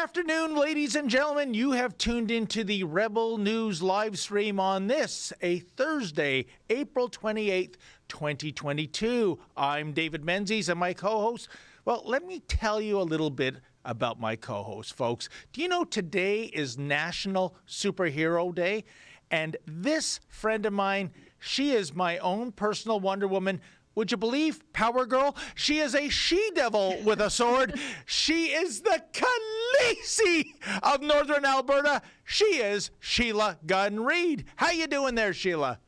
afternoon, ladies and gentlemen. You have tuned into the Rebel News live stream on this, a Thursday, April 28th, 2022. I'm David Menzies, and my co-host, well, let me tell you a little bit about my co-host, folks. Do you know today is National Superhero Day? And this friend of mine, she is my own personal Wonder Woman. Would you believe, Power Girl? She is a she-devil with a sword. She is the Khaleesi of Northern Alberta. She is Sheila Gunn Reid. How you doing there, Sheila?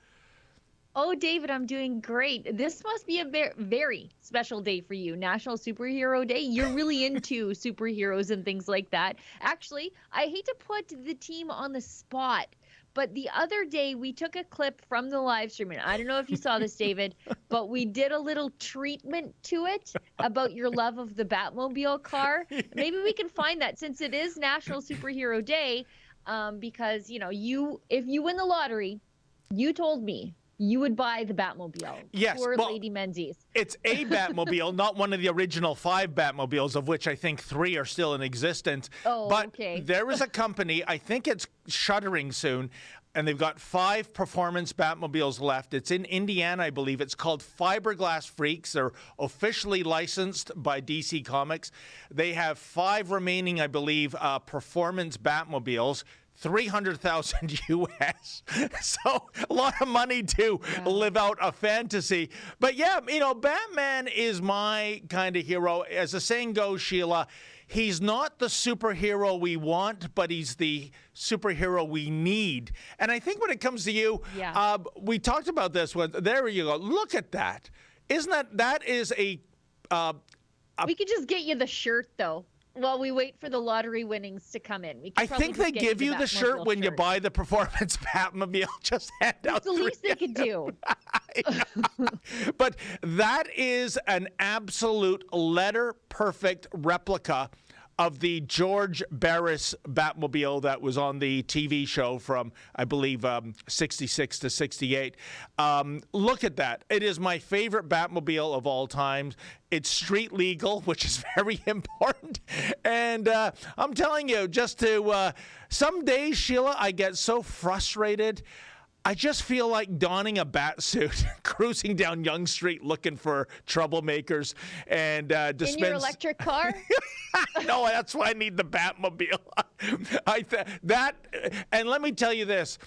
Oh, David, I'm doing great. This must be a very special day for you, National Superhero Day. You're really into superheroes and things like that. Actually, I hate to put the team on the spot, but the other day we took a clip from the live stream, and I don't know if you saw this, David, but we did a little treatment to it about your love of the Batmobile car. Maybe we can find that since it is National Superhero Day, because, you know, if you win the lottery, you told me you would buy the Batmobile. Yes. For Lady Menzies. It's a Batmobile, not one of the original 5 Batmobiles, of which I think 3 are still in existence. Oh, but okay. There is a company, I think it's shuttering soon, and they've got 5 performance Batmobiles left. It's in Indiana, I believe. It's called Fiberglass Freaks. They're officially licensed by DC Comics. They have 5 remaining, I believe, performance Batmobiles. 300,000 US. So a lot of money to live out a fantasy. But yeah, you know, Batman is my kind of hero. As the saying goes, Sheila, he's not the superhero we want, but he's the superhero we need. And I think when it comes to you, we talked about this one. There you go. Look at that. Isn't that is a... we could just get you the shirt, though. While we wait for the lottery winnings to come in. I think they give you the shirt when you buy the performance Batmobile. Just hand out. That's the least they could do. But that is an absolute letter-perfect replica of the George Barris Batmobile that was on the TV show from, I believe, 66 to 68. Look at that. It is my favorite Batmobile of all time. It's street legal, which is very important. And I'm telling you, just to, some days, Sheila, I get so frustrated. I just feel like donning a bat suit, cruising down Yonge Street looking for troublemakers and dispense. In your electric car? No, that's why I need the Batmobile. And let me tell you this.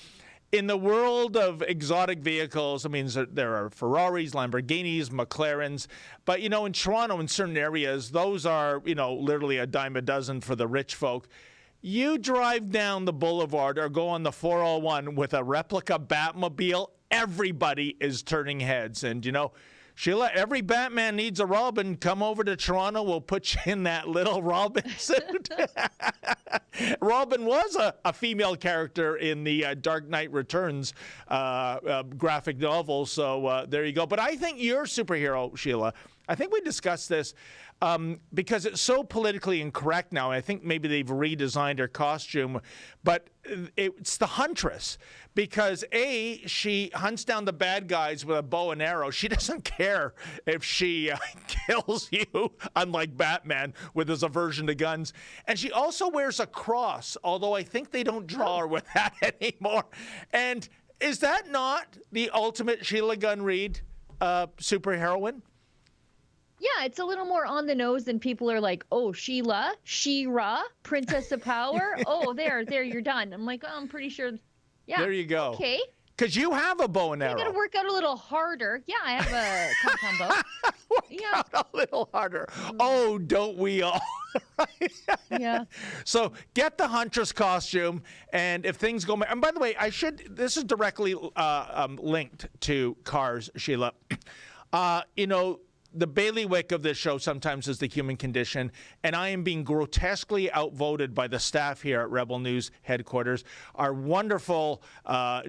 In the world of exotic vehicles, I mean, there are Ferraris, Lamborghinis, McLarens. But, you know, in Toronto, in certain areas, those are, you know, literally a dime a dozen for the rich folk. You drive down the boulevard or go on the 401 with a replica Batmobile, everybody is turning heads. And, you know, Sheila, every Batman needs a Robin. Come over to Toronto. We'll put you in that little Robin suit. Robin was a female character in the Dark Knight Returns graphic novel. So there you go. But I think your superhero, Sheila, I think we discussed this because it's so politically incorrect now. I think maybe they've redesigned her costume, but it's the Huntress because A, she hunts down the bad guys with a bow and arrow. She doesn't care if she kills you, unlike Batman with his aversion to guns. And she also wears a cross, although I think they don't draw her with that anymore. And is that not the ultimate Sheila Gunn Reid superheroine? Yeah, it's a little more on the nose than people are like, oh, Sheila, She-Ra, Princess of Power. Oh, there, you're done. I'm like, oh, I'm pretty sure. Yeah. There you go. Okay. Because you have a bow and arrow. You got to work out a little harder. Yeah, I have a compound bow. Work out a little harder. Oh, don't we all? Yeah. So get the Huntress costume, and if things go... And by the way, this is directly linked to cars, Sheila. You know, the bailiwick of this show sometimes is the human condition, and I am being grotesquely outvoted by the staff here at Rebel News headquarters. Our wonderful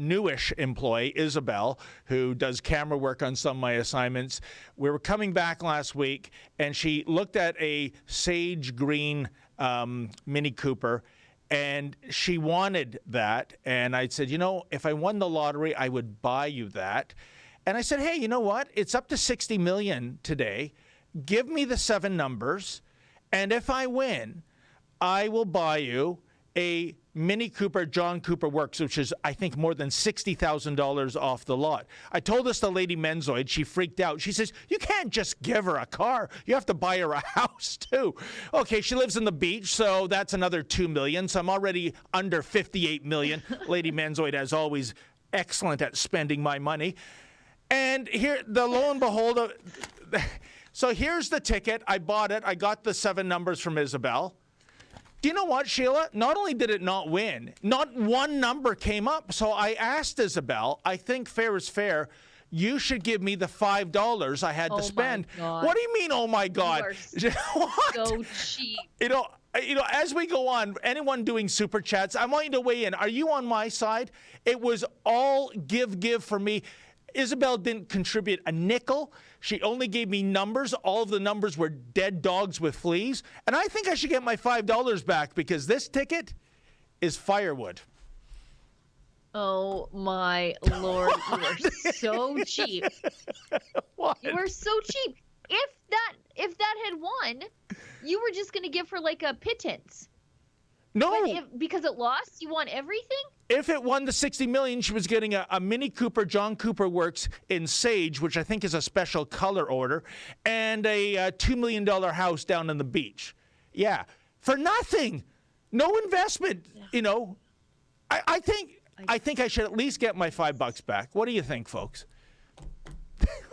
newish employee, Isabel, who does camera work on some of my assignments. We were coming back last week, and she looked at a sage green Mini Cooper, and she wanted that. And I said, you know, if I won the lottery, I would buy you that. And I said, hey, you know what? It's up to $60 million today. Give me the 7 numbers. And if I win, I will buy you a Mini Cooper John Cooper Works, which is, I think, more than $60,000 off the lot. I told this to Lady Menzoid. She freaked out. She says, you can't just give her a car. You have to buy her a house, too. Okay, she lives in the beach, so that's another $2 million. So I'm already under $58 million. Lady Menzoid, as always, excellent at spending my money. And here, lo and behold, so here's the ticket. I bought it. I got the 7 numbers from Isabel. Do you know what, Sheila? Not only did it not win, not one number came up. So I asked Isabel, I think fair is fair. You should give me the $5 I had to spend. What do you mean, oh my God? You are what? so cheap. You know, as we go on, anyone doing super chats, I want you to weigh in. Are you on my side? It was all give for me. Isabel didn't contribute a nickel. She only gave me numbers. All of the numbers were dead dogs with fleas. And I think I should get my $5 back because this ticket is firewood. Oh my Lord, you are so cheap. What? You are so cheap. If that had won, you were just going to give her like a pittance. No. But because it lost, you want everything? If it won the $60 million, she was getting a Mini Cooper John Cooper Works in sage, which I think is a special color order, and a $2 million house down on the beach. Yeah, for nothing. No investment, you know. I think I should at least get my $5 back. What do you think, folks?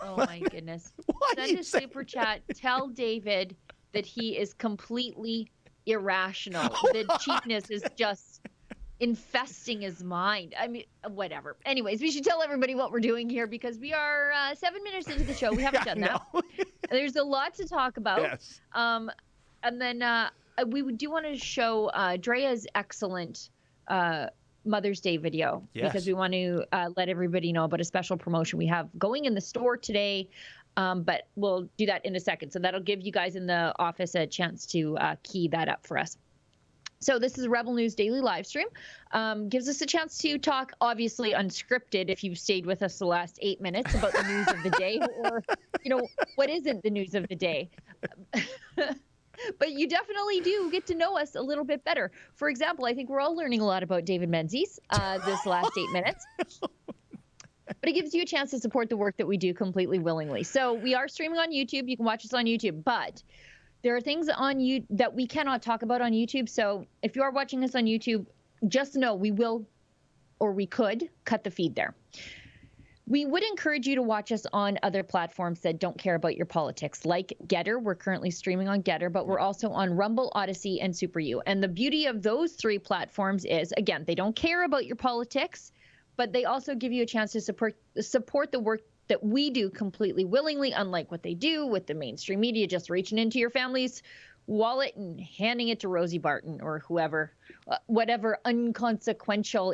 Oh my goodness. Send a super chat. Tell David that he is completely irrational. The cheapness is just infesting his mind. I mean, whatever. Anyways, we should tell everybody what we're doing here because we are 7 minutes into the show. We haven't done that. There's a lot to talk about. Yes. And then we do want to show Drea's excellent Mother's Day video because we want to let everybody know about a special promotion we have going in the store today. But we'll do that in a second. So that'll give you guys in the office a chance to key that up for us. So this is Rebel News Daily live stream. Gives us a chance to talk, obviously unscripted, if you've stayed with us the last 8 minutes, about the news of the day or, you know, what isn't the news of the day. But you definitely do get to know us a little bit better. For example, I think we're all learning a lot about David Menzies this last 8 minutes. But it gives you a chance to support the work that we do completely willingly. So we are streaming on YouTube. You can watch us on YouTube. But there are things on you that we cannot talk about on YouTube. So if you are watching us on YouTube, just know we will, or we could, cut the feed there. We would encourage you to watch us on other platforms that don't care about your politics, like Getter. We're currently streaming on Getter, but we're also on Rumble, Odyssey, and Super U. And the beauty of those 3 platforms is, again, they don't care about your politics, but they also give you a chance to support the work that we do completely willingly, unlike what they do with the mainstream media, just reaching into your family's wallet and handing it to Rosie Barton or whoever, whatever inconsequential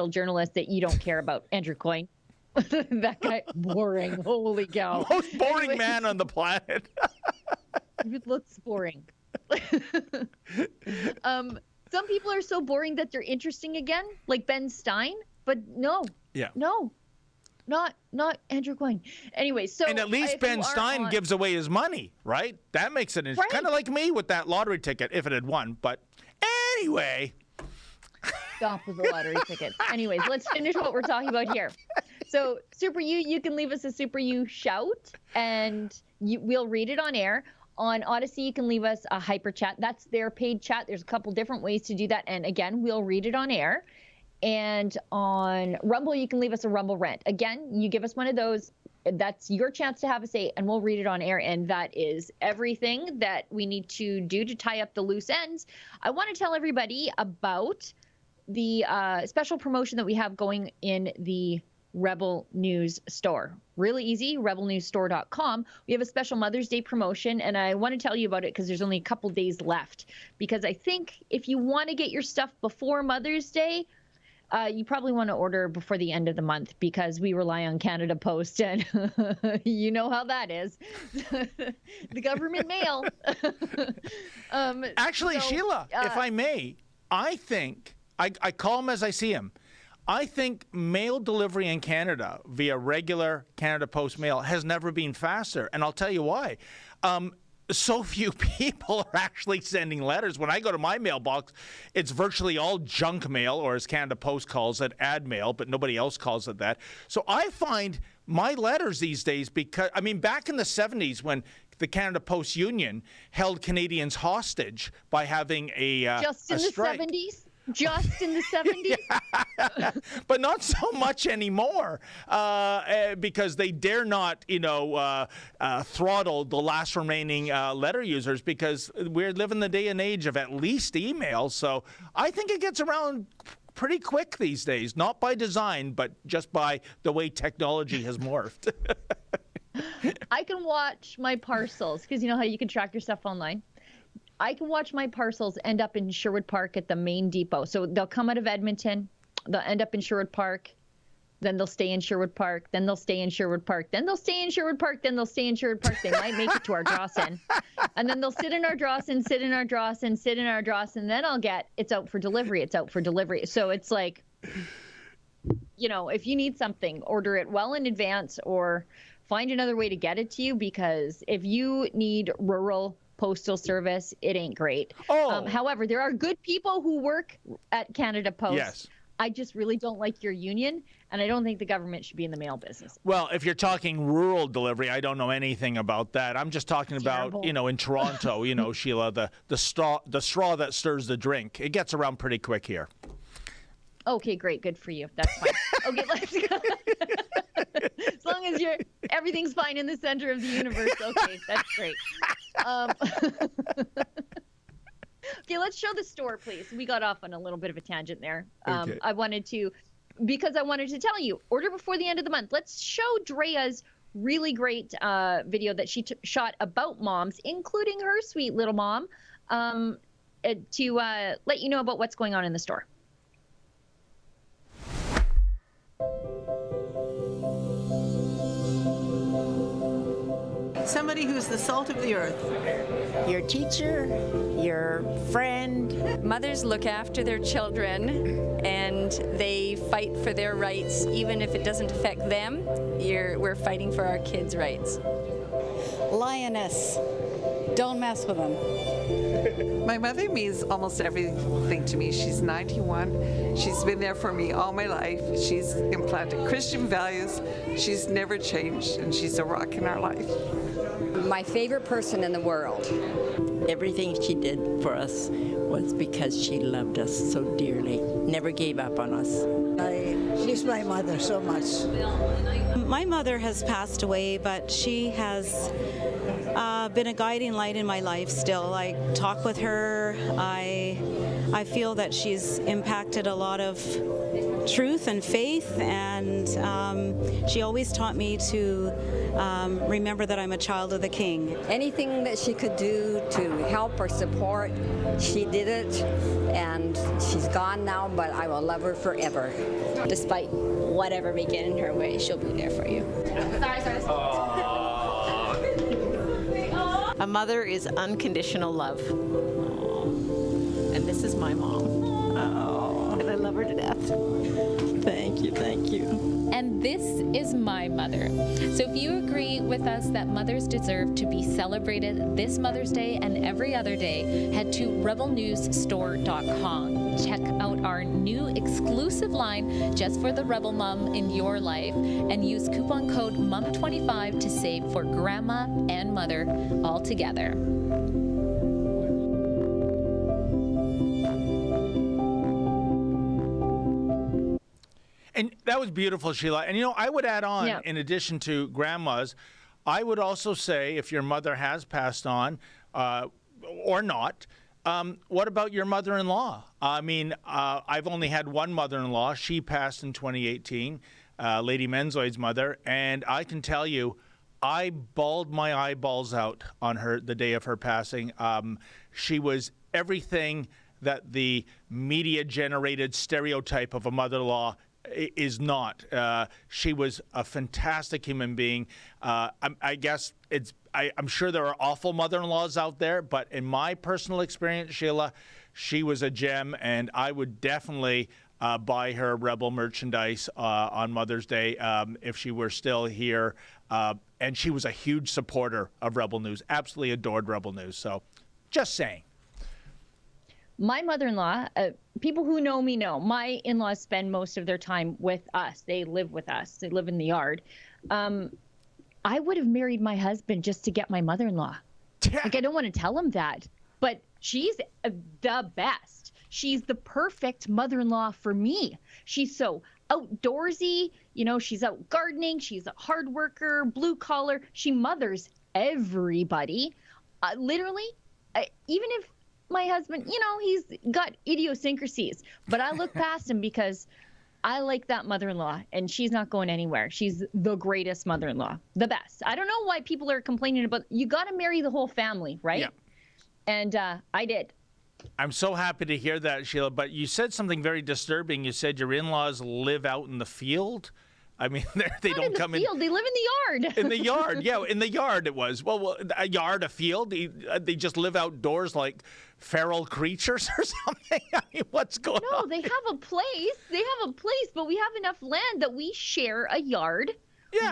journalist that you don't care about. Andrew Coyne. That guy, boring. Holy cow. Most boring man on the planet. It looks boring. Some people are so boring that they're interesting again, like Ben Stein. But no, not Andrew Coyne. Anyway, so and at least Ben Stein gives away his money, right? That makes it kind of like me with that lottery ticket if it had won. But anyway, stop with the lottery tickets. Anyways, let's finish what we're talking about here. So Super U, you can leave us a Super U shout, and we'll read it on air. On Odyssey, you can leave us a hyper chat. That's their paid chat. There's a couple different ways to do that, and again, we'll read it on air. And on Rumble, you can leave us a Rumble rant. Again, you give us one of those. That's your chance to have a say, and we'll read it on air. And that is everything that we need to do to tie up the loose ends. I want to tell everybody about the special promotion that we have going in the Rebel News store. Really easy, rebelnewsstore.com. We have a special Mother's Day promotion, and I want to tell you about it because there's only a couple days left. Because I think if you want to get your stuff before Mother's Day, you probably want to order before the end of the month because we rely on Canada Post, and you know how that is. The government mail. Actually, Sheila, if I may, I think, I call them as I see them. I think mail delivery in Canada via regular Canada Post mail has never been faster, and I'll tell you why. so few people are actually sending letters. When I go to my mailbox, it's virtually all junk mail, or as Canada Post calls it, ad mail, but nobody else calls it that. So I find my letters these days, because, I mean, back in the 70s when the Canada Post Union held Canadians hostage by having a Just in the strike. 70s? Just in the 70s? But not so much anymore, because they dare not, throttle the last remaining letter users, because we're living the day and age of at least email. So I think it gets around pretty quick these days, not by design, but just by the way technology has morphed. I can watch my parcels, because you know how you can track your stuff online? I can watch my parcels end up in Sherwood Park at the main depot. So they'll come out of Edmonton, they'll end up in Sherwood Park, then they'll stay in Sherwood Park, then they'll stay in Sherwood Park, then they'll stay in Sherwood Park, then they'll stay in Sherwood Park. They might make it to our Drawson. And then they'll sit in our Drawson, sit in our Drawson, sit in our Drawson. Then I'll get, it's out for delivery, it's out for delivery. So it's like, if you need something, order it well in advance or find another way to get it to you, because if you need rural postal service, it ain't great. However, there are good people who work at Canada Post. Yes. I just really don't like your union, and I don't think the government should be in the mail business. Well, if you're talking rural delivery, I don't know anything about that. I'm just talking about, in Toronto, Sheila, the straw that stirs the drink. It gets around pretty quick here. Okay, great. Good for you. That's fine. Okay, let's go. As long as everything's fine in the center of the universe. Okay, that's great. Okay, let's show the store, please. We got off on a little bit of a tangent there. Okay. I wanted to tell you, order before the end of the month. Let's show Drea's really great video that she shot about moms, including her sweet little mom, to let you know about what's going on in the store. Somebody who's the salt of the earth. Your teacher, your friend. Mothers look after their children and they fight for their rights, even if it doesn't affect them. We're fighting for our kids' rights. Lioness. Don't mess with them. My mother means almost everything to me. She's 91. She's been there for me all my life. She's implanted Christian values. She's never changed, and she's a rock in our life. My favorite person in the world. Everything she did for us was because she loved us so dearly, never gave up on us. She's my mother so much. My mother has passed away, but she has been a guiding light in my life still. I talk with her. I feel that she's impacted a lot of truth and faith, and she always taught me to remember that I'm a child of the King. Anything that she could do to help or support, she did it, and she's gone now, but I will love her forever. Despite whatever may get in her way, she'll be there for you. A mother is unconditional love. And this is my mom. And I love her to death. Thank you, thank you. And this is my mother. So if you agree with us that mothers deserve to be celebrated this Mother's Day and every other day, head to rebelnewsstore.com. Check out our new exclusive line just for the Rebel Mom in your life, and use coupon code MOM25 to save for grandma and mother all together. And that was beautiful, Sheila. And, I would add on, in addition to grandmas, I would also say, if your mother has passed on or not, what about your mother-in-law? I mean, I've only had one mother-in-law. She passed in 2018, Lady Menzoid's mother. And I can tell you, I bawled my eyeballs out on her the day of her passing. She was everything that the media-generated stereotype of a mother-in-law is not. She was a fantastic human being. I guess I'm sure there are awful mother-in-laws out there, but in my personal experience, Sheila, she was a gem, and I would definitely buy her Rebel merchandise on Mother's Day if she were still here. And she was a huge supporter of Rebel News, absolutely adored Rebel News. So just saying. My mother-in-law, people who know me know, my in-laws spend most of their time with us. They live with us. They live in the yard. I would have married my husband just to get my mother-in-law. Like, I don't want to tell him that, but she's the best. She's the perfect mother-in-law for me. She's so outdoorsy. You know, she's out gardening. She's a hard worker, blue collar. She mothers everybody. Literally, even if my husband, you know, he's got idiosyncrasies, but I look past him because I like that mother-in-law, and she's not going anywhere. She's the greatest mother-in-law, the best. I don't know why people are complaining about, you got to marry the whole family, right? Yeah. And I did. I'm so happy to hear that, Sheila, but you said something very disturbing. You said your in-laws live out in the field. I mean, they don't come in. They live in the yard. In the yard, yeah, in the yard it was. Well, a yard, a field. They just live outdoors like feral creatures or something. I mean, what's going on? No, they have a place. They have a place, but we have enough land that we share a yard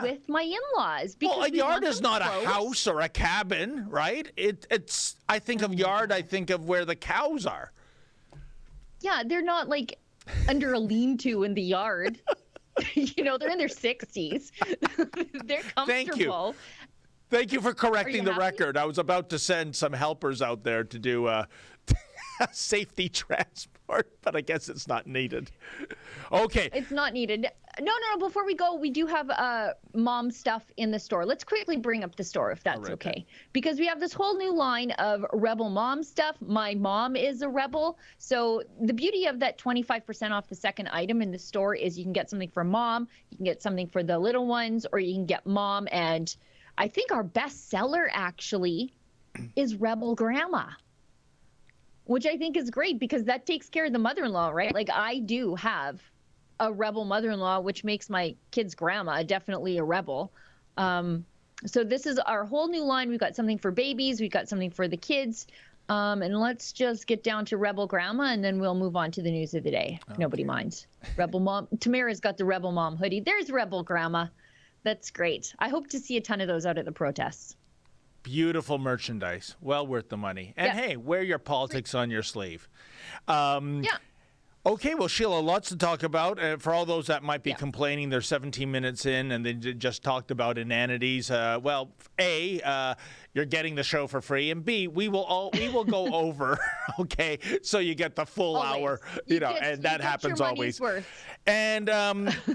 with my in-laws. Well, a yard is not a house or a cabin, right? It's. I think of yard. I think of where the cows are. Yeah, they're not like under a lean-to in the yard. You know, they're in their 60s. They're comfortable. Thank you for correcting the happy? record. I was about to send some helpers out there to do safety transport, but I guess it's not needed. Okay. It's not needed. No. Before we go, we do have mom stuff in the store. Let's quickly bring up the store, if that's okay. Because we have this whole new line of Rebel Mom stuff. My mom is a rebel. So the beauty of that 25% off the second item in the store is you can get something for mom, you can get something for the little ones, or you can get mom. And I think our best seller actually is Rebel Grandma, which I think is great because that takes care of the mother-in-law, right? Like, I do have a rebel mother-in-law, which makes my kid's grandma definitely a rebel. So this is our whole new line. We've got something for babies. We've got something for the kids. And let's just get down to Rebel Grandma, and then we'll move on to the news of the day. Okay. Nobody minds. Rebel Mom. Tamara's got the Rebel Mom hoodie. There's Rebel Grandma. That's great. I hope to see a ton of those out at the protests. Beautiful merchandise. Well worth the money. And hey, wear your politics on your sleeve. Okay, well, Sheila, lots to talk about. For all those that might be complaining, they're 17 minutes in and they just talked about inanities. Well, A, you're getting the show for free, and B, we will go over. Okay, so you get the full hour, and that happens always. And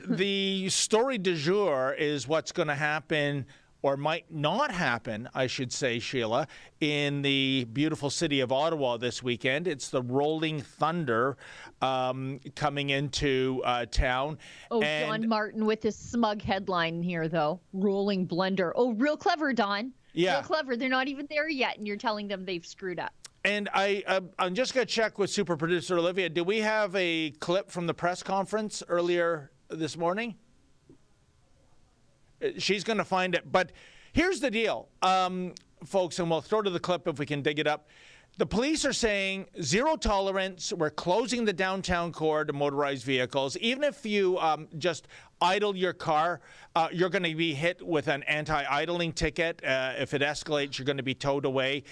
the story du jour is what's going to happen, or might not happen, I should say, Sheila, in the beautiful city of Ottawa this weekend. It's the Rolling Thunder coming into town. Oh, Don Martin with his smug headline here, though. Rolling Blender. Oh, real clever, Don. Yeah. Real clever. They're not even there yet, and you're telling them they've screwed up. And I'm just going to check with super producer Olivia. Did we have a clip from the press conference earlier this morning? She's going to find it. But here's the deal, folks, and we'll throw to the clip if we can dig it up. The police are saying zero tolerance. We're closing the downtown core to motorized vehicles. Even if you just idle your car, you're going to be hit with an anti-idling ticket. If it escalates, you're going to be towed away.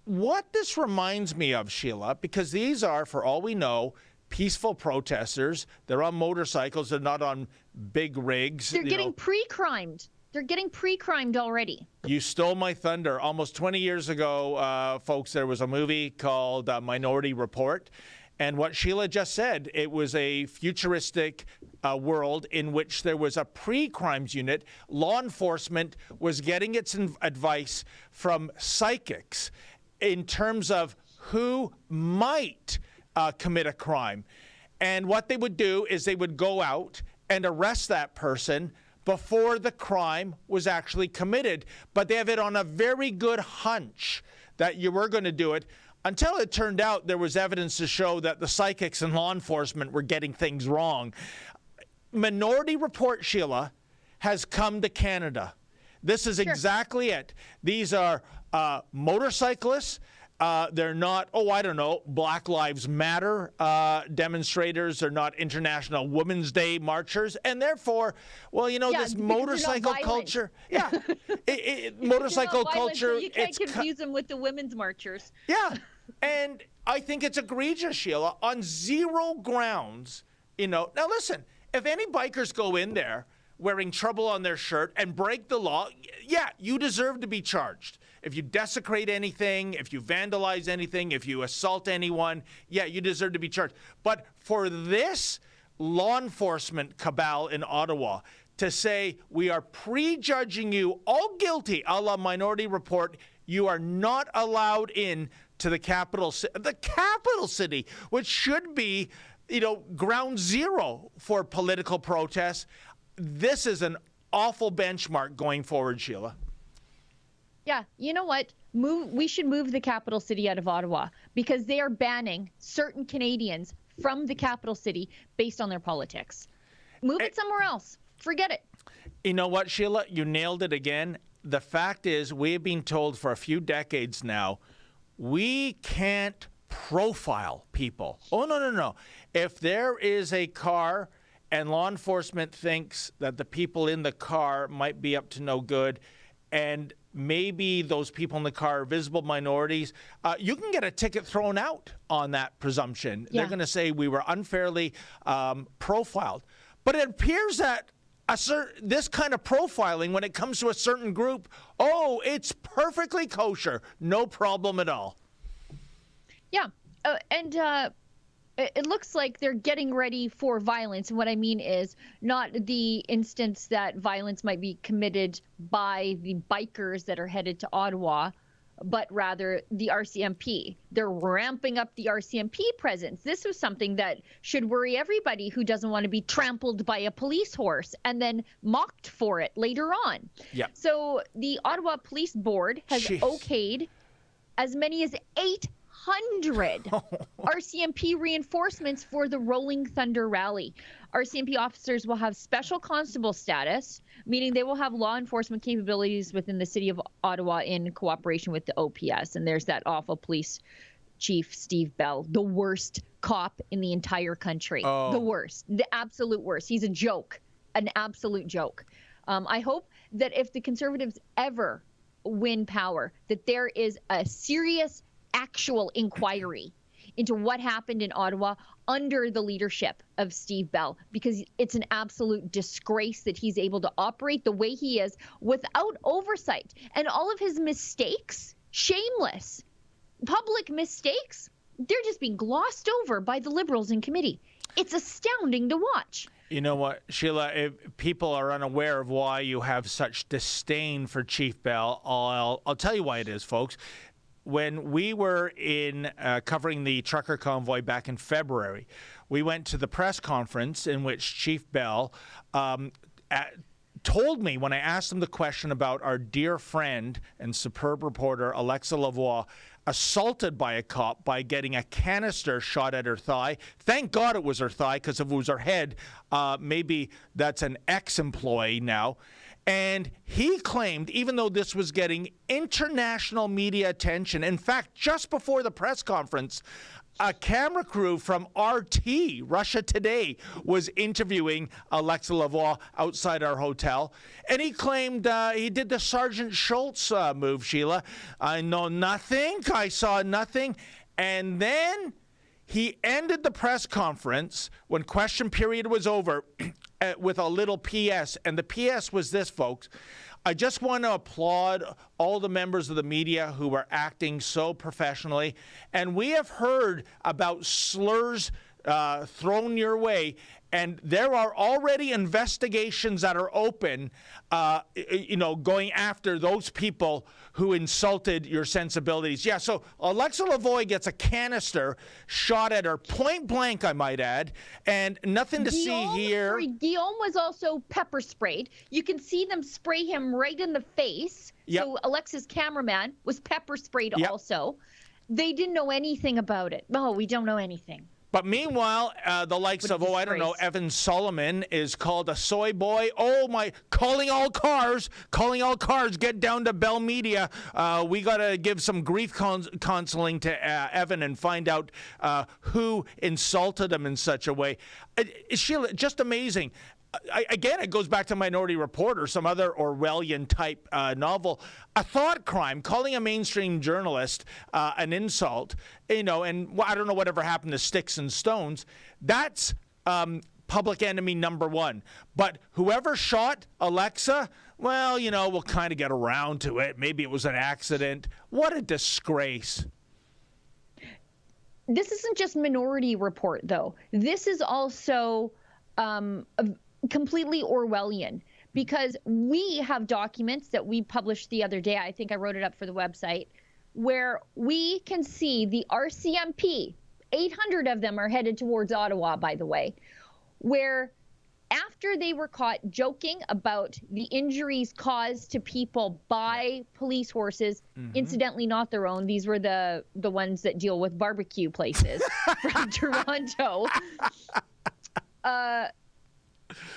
What this reminds me of, Sheila, because these are, for all we know, peaceful protesters. They're on motorcycles. They're not on big rigs. They're getting pre-crimed. They're getting pre-crimed already. You stole my thunder. Almost 20 years ago, folks, there was a movie called Minority Report. And what Sheila just said, it was a futuristic world in which there was a pre-crimes unit. Law enforcement was getting its advice from psychics in terms of who might commit a crime. And what they would do is they would go out and arrest that person before the crime was actually committed. But they have it on a very good hunch that you were going to do it, until it turned out there was evidence to show that the psychics and law enforcement were getting things wrong. Minority Report, Sheila, has come to Canada. This is exactly it. These are motorcyclists. They're not, I don't know, Black Lives Matter demonstrators. They're not International Women's Day marchers. And therefore, this motorcycle culture. Yeah. Motorcycle culture. So you can't confuse them with the women's marchers. Yeah. And I think it's egregious, Sheila, on zero grounds. Now listen, if any bikers go in there wearing trouble on their shirt and break the law, yeah, you deserve to be charged. If you desecrate anything, if you vandalize anything, if you assault anyone, yeah, you deserve to be charged. But for this law enforcement cabal in Ottawa to say we are prejudging you, all guilty, a la Minority Report, you are not allowed in to the capital city, which should be, ground zero for political protests. This is an awful benchmark going forward, Sheila. Yeah, you know what? We should move the capital city out of Ottawa because they are banning certain Canadians from the capital city based on their politics. Move it somewhere else. Forget it. You know what, Sheila? You nailed it again. The fact is, we have been told for a few decades now, we can't profile people. Oh, no. If there is a car and law enforcement thinks that the people in the car might be up to no good, and maybe those people in the car are visible minorities, you can get a ticket thrown out on that presumption. Yeah. They're going to say we were unfairly profiled. But it appears that this kind of profiling, when it comes to a certain group, it's perfectly kosher. No problem at all. Yeah. It looks like they're getting ready for violence. And what I mean is not the instance that violence might be committed by the bikers that are headed to Ottawa, but rather the RCMP. They're ramping up the RCMP presence. This was something that should worry everybody who doesn't want to be trampled by a police horse and then mocked for it later on. Yeah. So the Ottawa Police Board has okayed as many as 800 RCMP reinforcements for the Rolling Thunder Rally. RCMP officers will have special constable status, meaning they will have law enforcement capabilities within the city of Ottawa in cooperation with the OPS. And there's that awful police chief, Steve Bell, the worst cop in the entire country. The worst, the absolute worst. He's a joke, an absolute joke. I hope that if the Conservatives ever win power, that there is a serious actual inquiry into what happened in Ottawa under the leadership of Steve Bell, because it's an absolute disgrace that he's able to operate the way he is without oversight. And all of his mistakes, shameless, public mistakes, they're just being glossed over by the Liberals in committee. It's astounding to watch. You know what, Sheila, if people are unaware of why you have such disdain for Chief Bell, I'll tell you why it is, folks. When we were covering the trucker convoy back in February, we went to the press conference in which Chief Bell told me, when I asked him the question about our dear friend and superb reporter Alexa Lavoie assaulted by a cop by getting a canister shot at her thigh. Thank God it was her thigh, because if it was her head, maybe that's an ex-employee now. And he claimed, even though this was getting international media attention, in fact, just before the press conference, a camera crew from RT, Russia Today, was interviewing Alexa Lavoie outside our hotel. And he claimed he did the Sergeant Schultz move, Sheila. I know nothing. I saw nothing. And then he ended the press conference when question period was over with a little PS. And the PS was this, folks. I just want to applaud all the members of the media who are acting so professionally. And we have heard about slurs thrown your way. And there are already investigations that are open, going after those people who insulted your sensibilities. Yeah, so Alexa Lavoie gets a canister shot at her, point blank, I might add, and nothing to see here. Guillaume was also pepper sprayed. You can see them spray him right in the face. Yep. So Alexa's cameraman was pepper sprayed also. They didn't know anything about it. No, we don't know anything. But meanwhile, the likes of, I don't know, Evan Solomon is called a soy boy. Oh, my, calling all cars, get down to Bell Media. We got to give some grief counseling to Evan and find out who insulted him in such a way. Sheila, just amazing. Again, it goes back to Minority Report or some other Orwellian-type novel. A thought crime, calling a mainstream journalist an insult, and I don't know whatever happened to Sticks and Stones. That's public enemy number one. But whoever shot Alexa, well, we'll kind of get around to it. Maybe it was an accident. What a disgrace. This isn't just Minority Report, though. This is also completely Orwellian, because we have documents that we published the other day. I think I wrote it up for the website, where we can see the RCMP, 800 of them are headed towards Ottawa, by the way, where after they were caught joking about the injuries caused to people by police horses, incidentally not their own, these were the ones that deal with barbecue places from Toronto.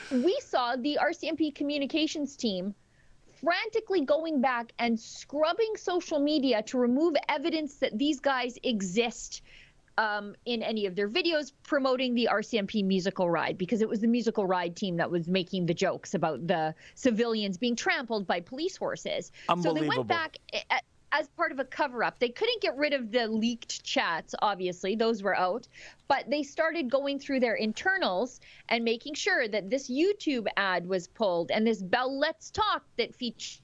We saw the RCMP communications team frantically going back and scrubbing social media to remove evidence that these guys exist in any of their videos promoting the RCMP musical ride, because it was the musical ride team that was making the jokes about the civilians being trampled by police horses. So they went back as part of a cover-up. They couldn't get rid of the leaked chats, obviously. Those were out. But they started going through their internals and making sure that this YouTube ad was pulled and this Bell Let's Talk that featured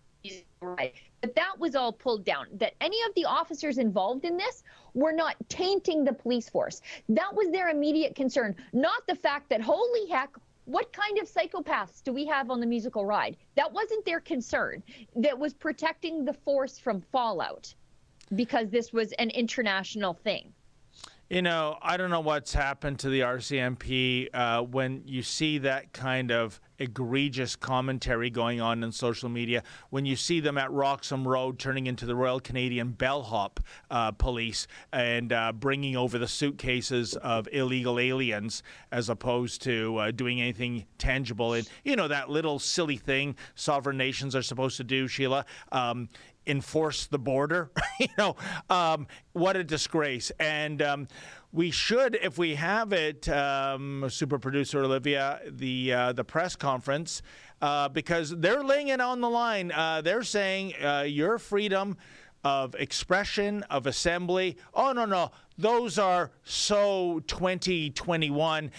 but that was all pulled down. That any of the officers involved in this were not tainting the police force. That was their immediate concern, not the fact that, holy heck, what kind of psychopaths do we have on the musical ride? That wasn't their concern. That was protecting the force from fallout, because this was an international thing. I don't know what's happened to the RCMP when you see that kind of egregious commentary going on in social media, when you see them at Roxham Road turning into the Royal Canadian Bellhop police and bringing over the suitcases of illegal aliens as opposed to doing anything tangible. And, that little silly thing sovereign nations are supposed to do, Sheila, enforce the border. What a disgrace. And we should, if we have it, super producer Olivia, the press conference, because they're laying it on the line. They're saying your freedom of expression, of assembly. Oh, no. Those are so 2021.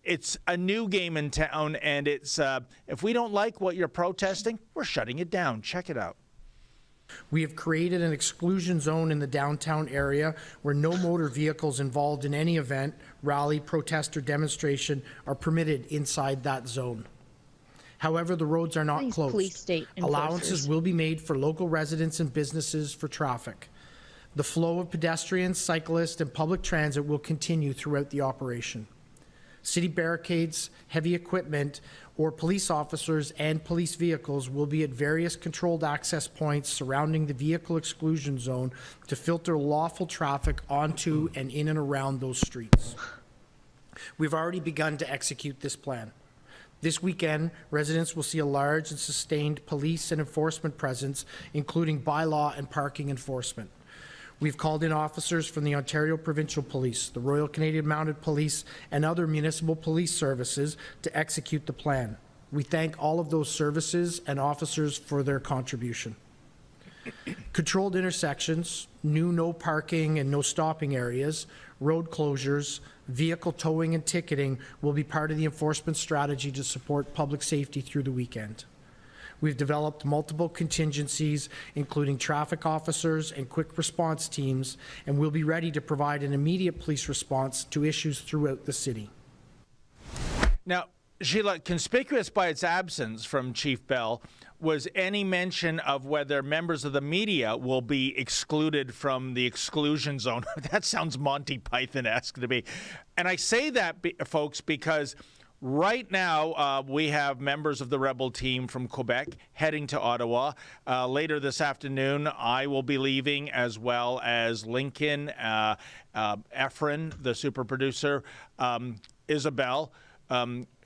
It's a new game in town, and it's if we don't like what you're protesting, we're shutting it down. Check it out. We have created an exclusion zone in the downtown area where no motor vehicles involved in any event, rally, protest, or demonstration are permitted inside that zone. However, the roads are not closed. Allowances will be made for local residents and businesses for traffic. The flow of pedestrians, cyclists, and public transit will continue throughout the operation. City barricades, heavy equipment, or police officers and police vehicles will be at various controlled access points surrounding the vehicle exclusion zone to filter lawful traffic onto and in and around those streets. We've already begun to execute this plan. This weekend, residents will see a large and sustained police and enforcement presence, including bylaw and parking enforcement. We've called in officers from the Ontario Provincial Police, the Royal Canadian Mounted Police, and other municipal police services to execute the plan. We thank all of those services and officers for their contribution. Controlled intersections, new no parking and no stopping areas, road closures, vehicle towing and ticketing will be part of the enforcement strategy to support public safety through the weekend. We've developed multiple contingencies, including traffic officers and quick response teams, and we'll be ready to provide an immediate police response to issues throughout the city. Now, Sheila, conspicuous by its absence from Chief Bell was any mention of whether members of the media will be excluded from the exclusion zone. That sounds Monty Python-esque to me. And I say that, folks, because Right now, we have members of the Rebel team from Quebec heading to Ottawa. Later this afternoon, I will be leaving, as well as Lincoln, Efren, the super producer, Isabel,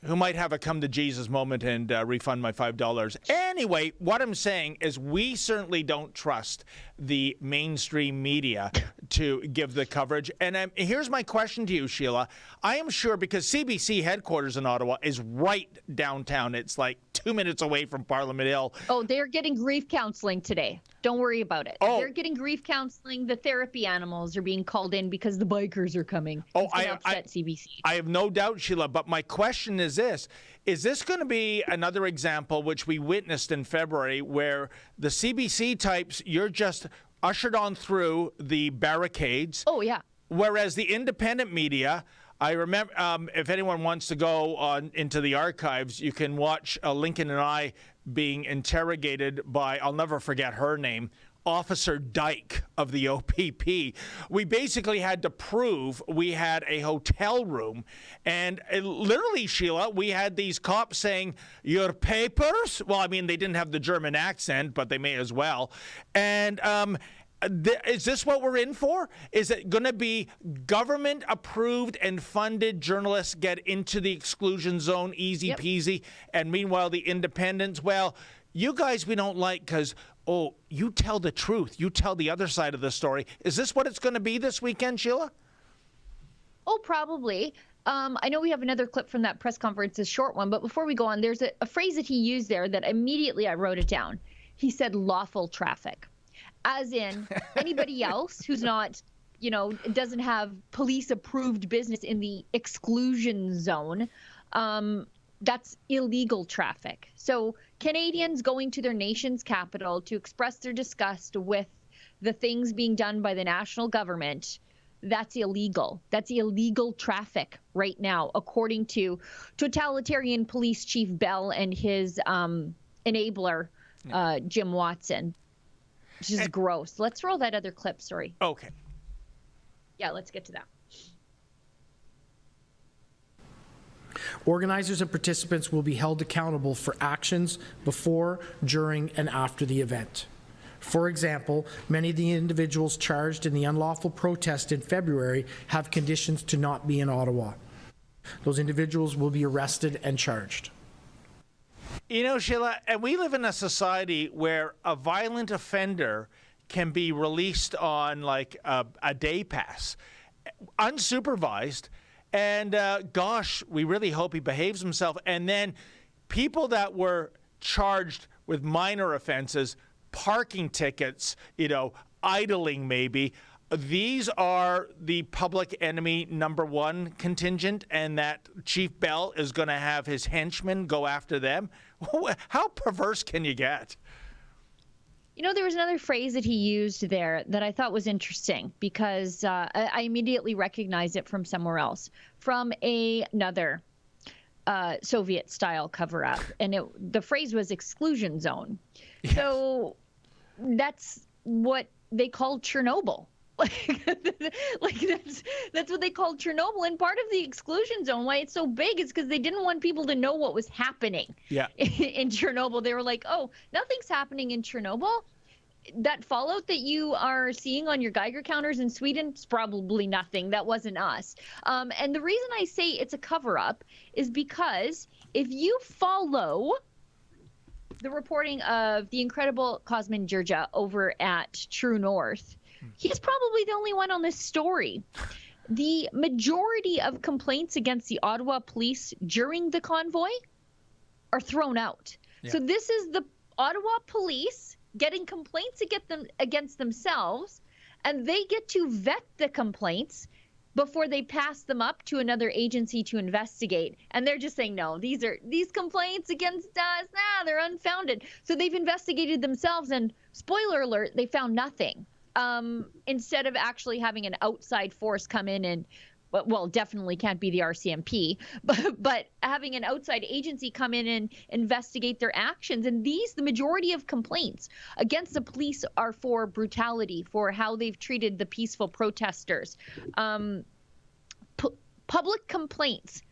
who might have a come-to-Jesus moment and refund my $5. Anyway, what I'm saying is we certainly don't trust the mainstream media to give the coverage. And here's my question to you, Sheila. I am sure, because CBC headquarters in Ottawa is right downtown. It's like 2 minutes away from Parliament Hill. Oh, they're getting grief counseling today. Don't worry about it. Oh. They're getting grief counseling. The therapy animals are being called in because the bikers are coming. Oh, I upset CBC. I have no doubt, Sheila, but my question is this. Is this going to be another example, which we witnessed in February, where the CBC types, you're just ushered on through the barricades? Oh, yeah. Whereas the independent media, I remember, if anyone wants to go on into the archives, you can watch Lincoln and I being interrogated by, I'll never forget her name, Officer Dyke of the OPP. We basically had to prove we had a hotel room. And literally, Sheila, we had these cops saying, your papers? Well, I mean, they didn't have the German accent, but they may as well. And is this what we're in for? Is it going to be government-approved and funded journalists get into the exclusion zone, easy peasy, and meanwhile the independents, well, you guys we don't like because, oh, you tell the truth. You tell the other side of the story. Is this what it's going to be this weekend, Sheila? Oh, probably. I know we have another clip from that press conference, a short one, but before we go on, there's a phrase that he used there that immediately I wrote it down. He said lawful traffic. As in, anybody else who's not, doesn't have police-approved business in the exclusion zone, that's illegal traffic. So Canadians going to their nation's capital to express their disgust with the things being done by the national government, that's illegal. That's illegal traffic right now, according to totalitarian police chief Bell and his enabler, Jim Watson. Which is gross. Let's roll that other clip, sorry. Okay. Yeah, let's get to that. Organizers and participants will be held accountable for actions before, during, and after the event. For example, many of the individuals charged in the unlawful protest in February have conditions to not be in Ottawa. Those individuals will be arrested and charged. You know, Sheila, and we live in a society where a violent offender can be released on like a day pass, unsupervised, and gosh, we really hope he behaves himself. And then people that were charged with minor offenses, parking tickets, idling maybe, these are the public enemy #1 contingent, and that Chief Bell is going to have his henchmen go after them. How perverse can you get? There was another phrase that he used there that I thought was interesting because I immediately recognized it from somewhere else, from another Soviet-style cover-up, and the phrase was exclusion zone. Yes. So that's what they called Chernobyl. That's what they called Chernobyl, and part of the exclusion zone, why it's so big, is because they didn't want people to know what was happening in Chernobyl. They were like, oh, nothing's happening in Chernobyl. That fallout that you are seeing on your Geiger counters in Sweden is probably nothing. That wasn't us. And the reason I say it's a cover-up is because if you follow the reporting of the incredible Cosmin Djurdja over at True North, he's probably the only one on this story. The majority of complaints against the Ottawa police during the convoy are thrown out. Yeah. So this is the Ottawa police getting complaints against themselves, and they get to vet the complaints before they pass them up to another agency to investigate. And they're just saying, no, these complaints against us, they're unfounded. So they've investigated themselves, and spoiler alert, they found nothing. Instead of actually having an outside force come in and, well, definitely can't be the RCMP, but having an outside agency come in and investigate their actions. And the majority of complaints against the police are for brutality, for how they've treated the peaceful protesters. Public complaints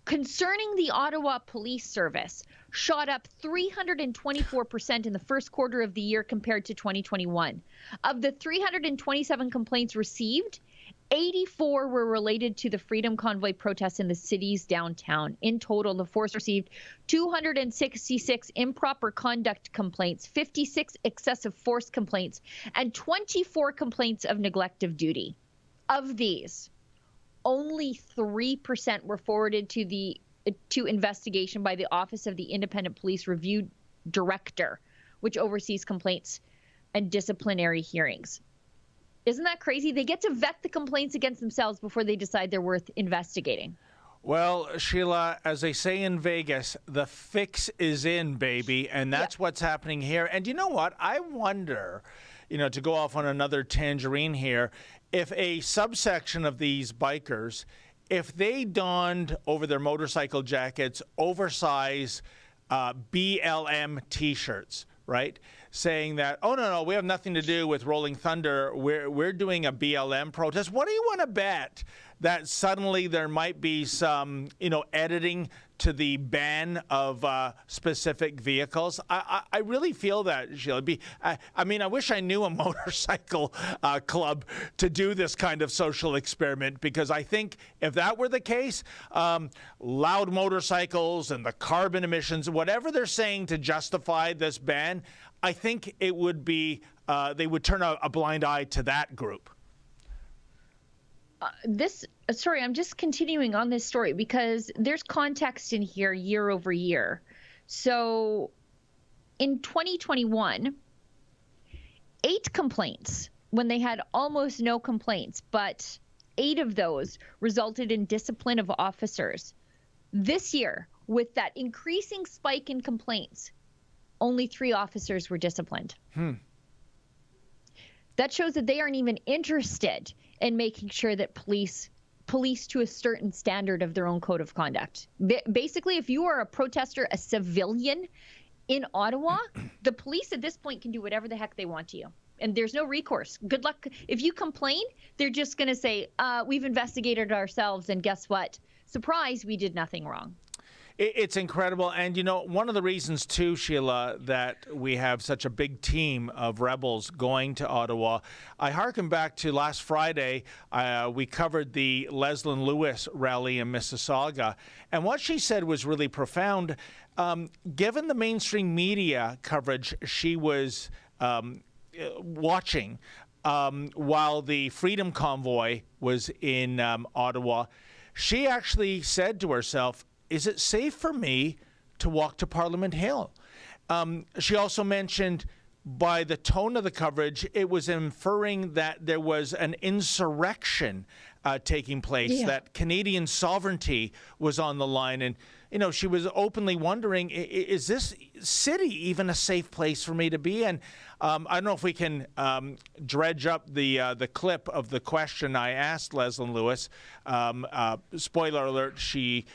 Concerning the Ottawa Police Service, shot up 324% in the first quarter of the year compared to 2021. Of the 327 complaints received, 84 were related to the Freedom Convoy protests in the city's downtown. In total, the force received 266 improper conduct complaints, 56 excessive force complaints, and 24 complaints of neglect of duty. Of these, only 3% were forwarded to investigation by the Office of the Independent Police Review Director, which oversees complaints and disciplinary hearings. Isn't that crazy? They get to vet the complaints against themselves before they decide they're worth investigating. Well, Sheila, as they say in Vegas, the fix is in, baby, and that's what's happening here. And you know what? I wonder, to go off on another tangerine here, if a subsection of these bikers, if they donned over their motorcycle jackets oversized BLM T-shirts, right? Saying that, oh, no, we have nothing to do with Rolling Thunder. We're doing a BLM protest. What do you want to bet that suddenly there might be some, editing to the ban of specific vehicles? I really feel that, Sheila. I wish I knew a motorcycle club to do this kind of social experiment, because I think if that were the case, loud motorcycles and the carbon emissions, whatever they're saying to justify this ban, I think it would be, they would turn a blind eye to that group. I'm just continuing on this story because there's context in here year over year. So in 2021, 8 complaints when they had almost no complaints, but 8 of those resulted in discipline of officers. This year, with that increasing spike in complaints, only 3 officers were disciplined. That shows that they aren't even interested in making sure that police to a certain standard of their own code of conduct. Basically, if you are a protester, a civilian in Ottawa, the police at this point can do whatever the heck they want to you. And there's no recourse. Good luck. If you complain, they're just going to say, we've investigated ourselves, and guess what? Surprise, we did nothing wrong. It's incredible. And, one of the reasons, too, Sheila, that we have such a big team of rebels going to Ottawa, I hearken back to last Friday. We covered the Leslyn Lewis rally in Mississauga. And what she said was really profound. Given the mainstream media coverage she was watching while the Freedom Convoy was in Ottawa, she actually said to herself, is it safe for me to walk to Parliament Hill? She also mentioned by the tone of the coverage, it was inferring that there was an insurrection taking place, that Canadian sovereignty was on the line. And, she was openly wondering, is this city even a safe place for me to be? And I don't know if we can dredge up the clip of the question I asked Leslyn Lewis. Spoiler alert, she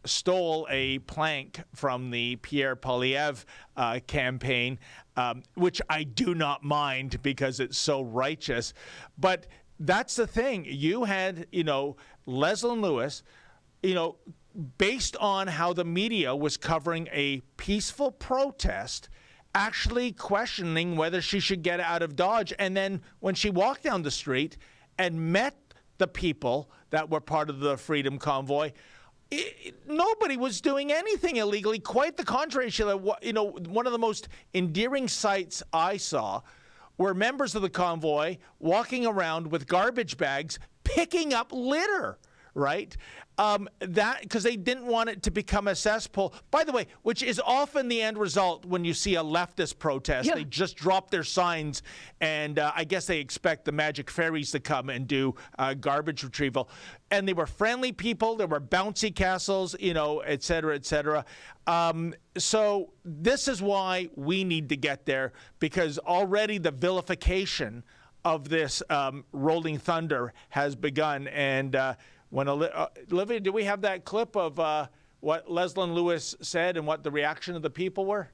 stole a plank from the Pierre Poilievre campaign, which I do not mind because it's so righteous. But that's the thing. You had, Leslyn Lewis, based on how the media was covering a peaceful protest, actually questioning whether she should get out of Dodge. And then when she walked down the street and met the people that were part of the Freedom Convoy, nobody was doing anything illegally. Quite the contrary, Sheila. One of the most endearing sights I saw were members of the convoy walking around with garbage bags, picking up litter, right? Because they didn't want it to become a cesspool. By the way, which is often the end result when you see a leftist protest. Yeah. They just drop their signs, and I guess they expect the magic fairies to come and do garbage retrieval. And they were friendly people. There were bouncy castles, et cetera, et cetera. So this is why we need to get there, because already the vilification of this Rolling Thunder has begun. And when Olivia, do we have that clip of what Leslyn Lewis said and what the reaction of the people were?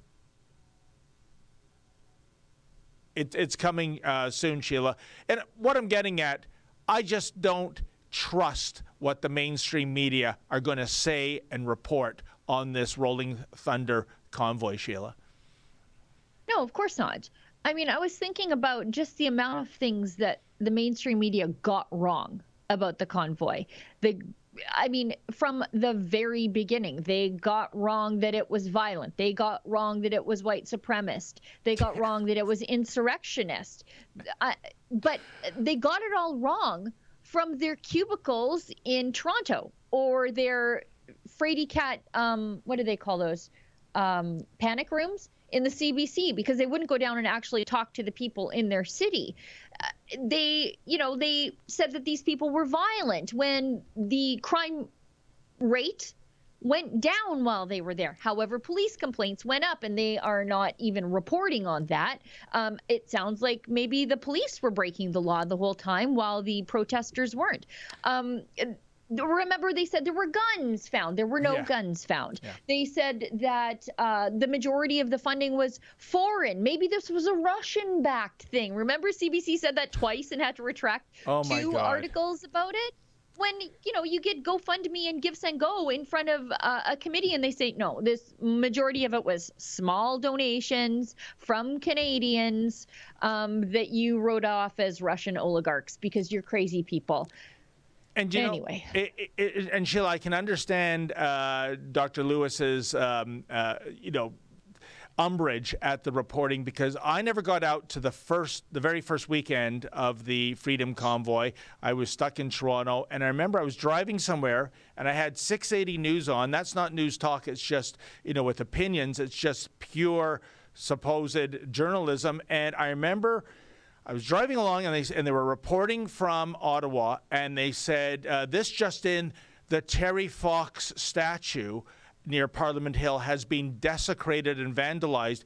It's coming soon, Sheila. And what I'm getting at, I just don't trust what the mainstream media are going to say and report on this Rolling Thunder convoy, Sheila. No, of course not. I mean, I was thinking about just the amount of things that the mainstream media got wrong about the convoy. From the very beginning, they got wrong that it was violent. They got wrong that it was white supremacist. They got wrong that it was insurrectionist. But they got it all wrong from their cubicles in Toronto or their fraidy cat, what do they call those? Panic rooms in the CBC, because they wouldn't go down and actually talk to the people in their city. They said that these people were violent when the crime rate went down while they were there. However, police complaints went up, and they are not even reporting on that. It sounds like maybe the police were breaking the law the whole time while the protesters weren't. Remember, they said there were guns found. There were no guns found. Yeah. They said that the majority of the funding was foreign. Maybe this was a Russian-backed thing. Remember, CBC said that twice and had to retract two articles about it? When, you get GoFundMe and Give Send Go in front of a committee and they say, no, this majority of it was small donations from Canadians that you wrote off as Russian oligarchs because you're crazy people. And anyway, and Sheila, I can understand Dr. Lewis's, umbrage at the reporting, because I never got out to the very first weekend of the Freedom Convoy. I was stuck in Toronto, and I remember I was driving somewhere, and I had 680 News on. That's not news talk. It's just, with opinions. It's just pure supposed journalism. And I remember I was driving along, and they were reporting from Ottawa, and they said, this just in, the Terry Fox statue near Parliament Hill has been desecrated and vandalized.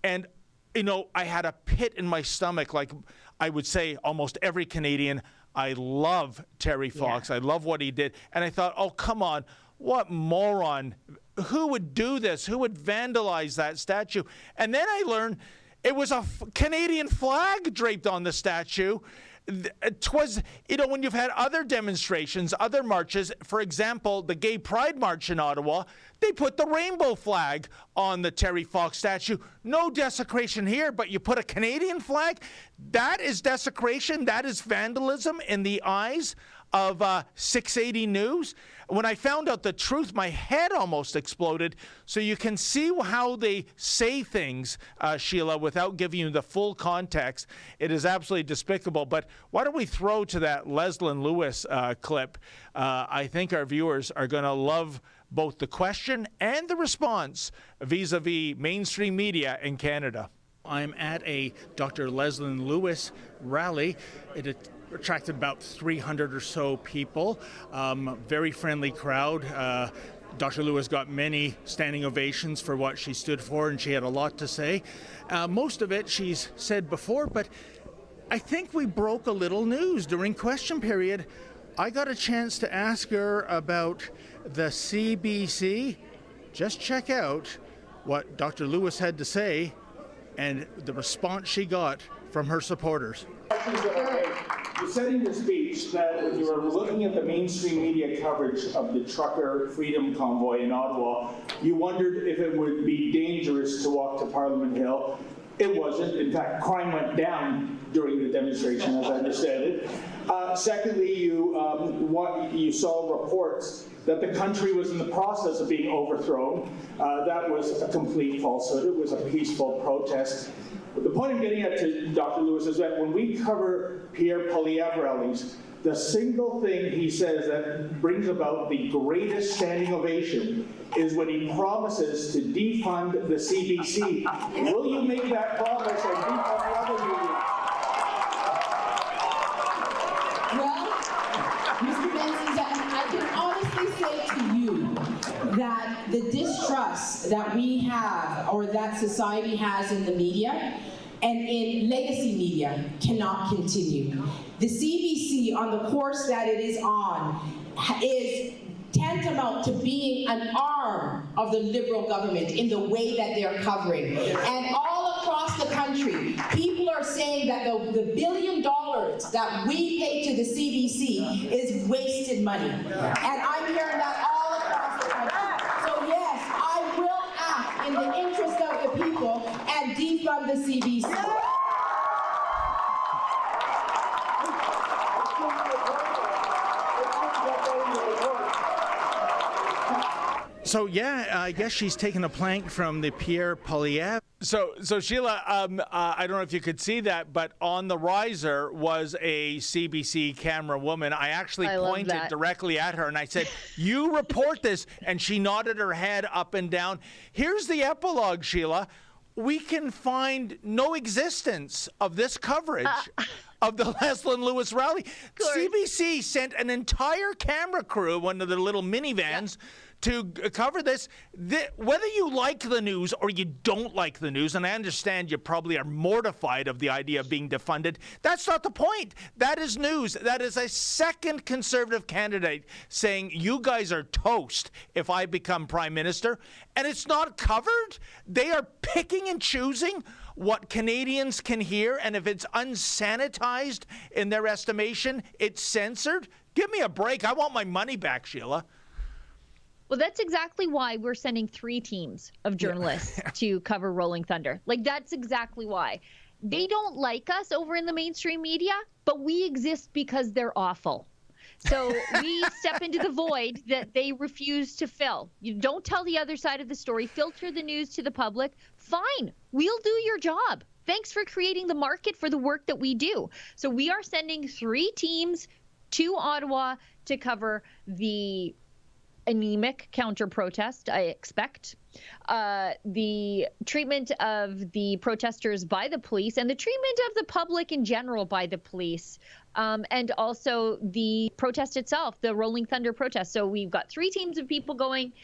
And, I had a pit in my stomach, like I would say almost every Canadian. I love Terry Fox. Yeah. I love what he did. And I thought, oh, come on, what moron. Who would do this? Who would vandalize that statue? And then I learned it was a Canadian flag draped on the statue. It was, when you've had other demonstrations, other marches, for example, the Gay Pride March in Ottawa, they put the rainbow flag on the Terry Fox statue. No desecration here, but you put a Canadian flag? That is desecration. That is vandalism in the eyes of 680 News. When I found out the truth, my head almost exploded. So you can see how they say things, Sheila, without giving you the full context. It is absolutely despicable. But why don't we throw to that Leslyn Lewis clip? I think our viewers are going to love both the question and the response vis-a-vis mainstream media in Canada. I'm at a Dr. Leslyn Lewis rally. It attracted about 300 or so people. Very friendly crowd. Dr. Lewis got many standing ovations for what she stood for, and she had a lot to say. Most of it she's said before, but I think we broke a little news during question period. I got a chance to ask her about the CBC. Just check out what Dr. Lewis had to say and the response she got from her supporters. You said in your speech that when you were looking at the mainstream media coverage of the trucker freedom convoy in Ottawa, you wondered if it would be dangerous to walk to Parliament Hill. It wasn't. In fact, crime went down during the demonstration, as I understand it. Secondly, you saw reports that the country was in the process of being overthrown. That was a complete falsehood. It was a peaceful protest. The point I'm getting at to Dr. Lewis is that when we cover Pierre Poilievre rallies, the single thing he says that brings about the greatest standing ovation is when he promises to defund the CBC. Will you make that promise and defund the other media? Well, Mr. Benson, I can honestly say to you that the distrust that we have, or that society has in the media and in legacy media, cannot continue. The CBC, on the course that it is on, is tantamount to being an arm of the Liberal government in the way that they're covering. And all across the country, people are saying saying that the $1 billion that we pay to the CBC is wasted money. And I'm hearing that all across the country. So yes, I will act in the interest of the people and defund the CBC. So yeah, I guess she's taking a plank from the Pierre Poilievre. So Sheila, I don't know if you could see that, but on the riser was a CBC camera woman. I actually pointed directly at her and I said, "You report this," and she nodded her head up and down. Here's the epilogue, Sheila. We can find no existence of this coverage of the Leslyn Lewis rally. CBC sent an entire camera crew, one of the little minivans, to cover this. Whether you like the news or you don't like the news, and I understand you probably are mortified of the idea of being defunded, that's not the point. That is news. That is a second Conservative candidate saying, you guys are toast if I become Prime Minister, and it's not covered. They are picking and choosing what Canadians can hear, and if it's unsanitized in their estimation, it's censored. Give me a break. I want my money back, Sheila. Well, that's exactly why we're sending 3 teams of journalists to cover Rolling Thunder. Like, that's exactly why. They don't like us over in the mainstream media, but we exist because they're awful. So we step into the void that they refuse to fill. You don't tell the other side of the story, filter the news to the public. Fine, we'll do your job. Thanks for creating the market for the work that we do. So we are sending 3 teams to Ottawa to cover the anemic counter-protest, I expect, the treatment of the protesters by the police, and the treatment of the public in general by the police, and also the protest itself, the Rolling Thunder protest. So we've got 3 teams of people going.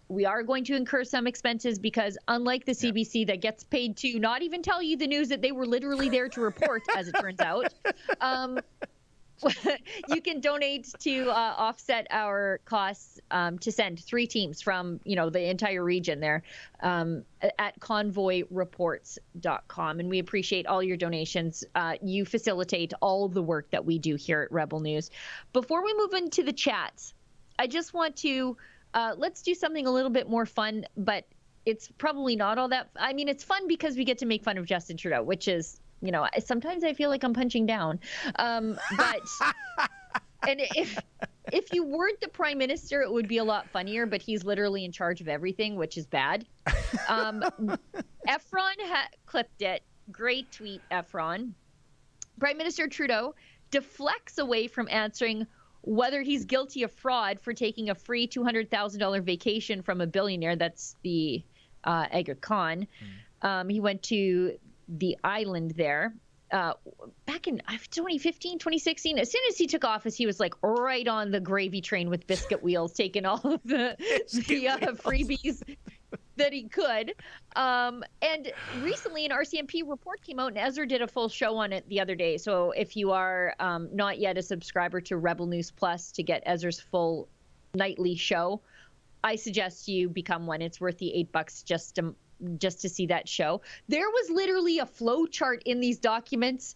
We are going to incur some expenses because, unlike the CBC that gets paid to not even tell you the news that they were literally there to report, as it turns out, you can donate to offset our costs to send 3 teams from, the entire region there at convoyreports.com. And we appreciate all your donations. You facilitate all of the work that we do here at Rebel News. Before we move into the chats, I just want to let's do something a little bit more fun, but it's probably not all that. I mean, it's fun because we get to make fun of Justin Trudeau, which is, sometimes I feel like I'm punching down. But and if you weren't the Prime Minister, it would be a lot funnier, but he's literally in charge of everything, which is bad. Efron clipped it. Great tweet, Efron. Prime Minister Trudeau deflects away from answering whether he's guilty of fraud for taking a free $200,000 vacation from a billionaire. That's the Aga Khan. He went to the island there back in 2015, 2016. As soon as he took office, he was like right on the gravy train with biscuit wheels, taking all of the freebies that he could. And recently an RCMP report came out, and Ezra did a full show on it the other day. So if you are not yet a subscriber to Rebel News Plus to get Ezra's full nightly show, I suggest you become one. It's worth the $8 just to see that show. There was literally a flow chart in these documents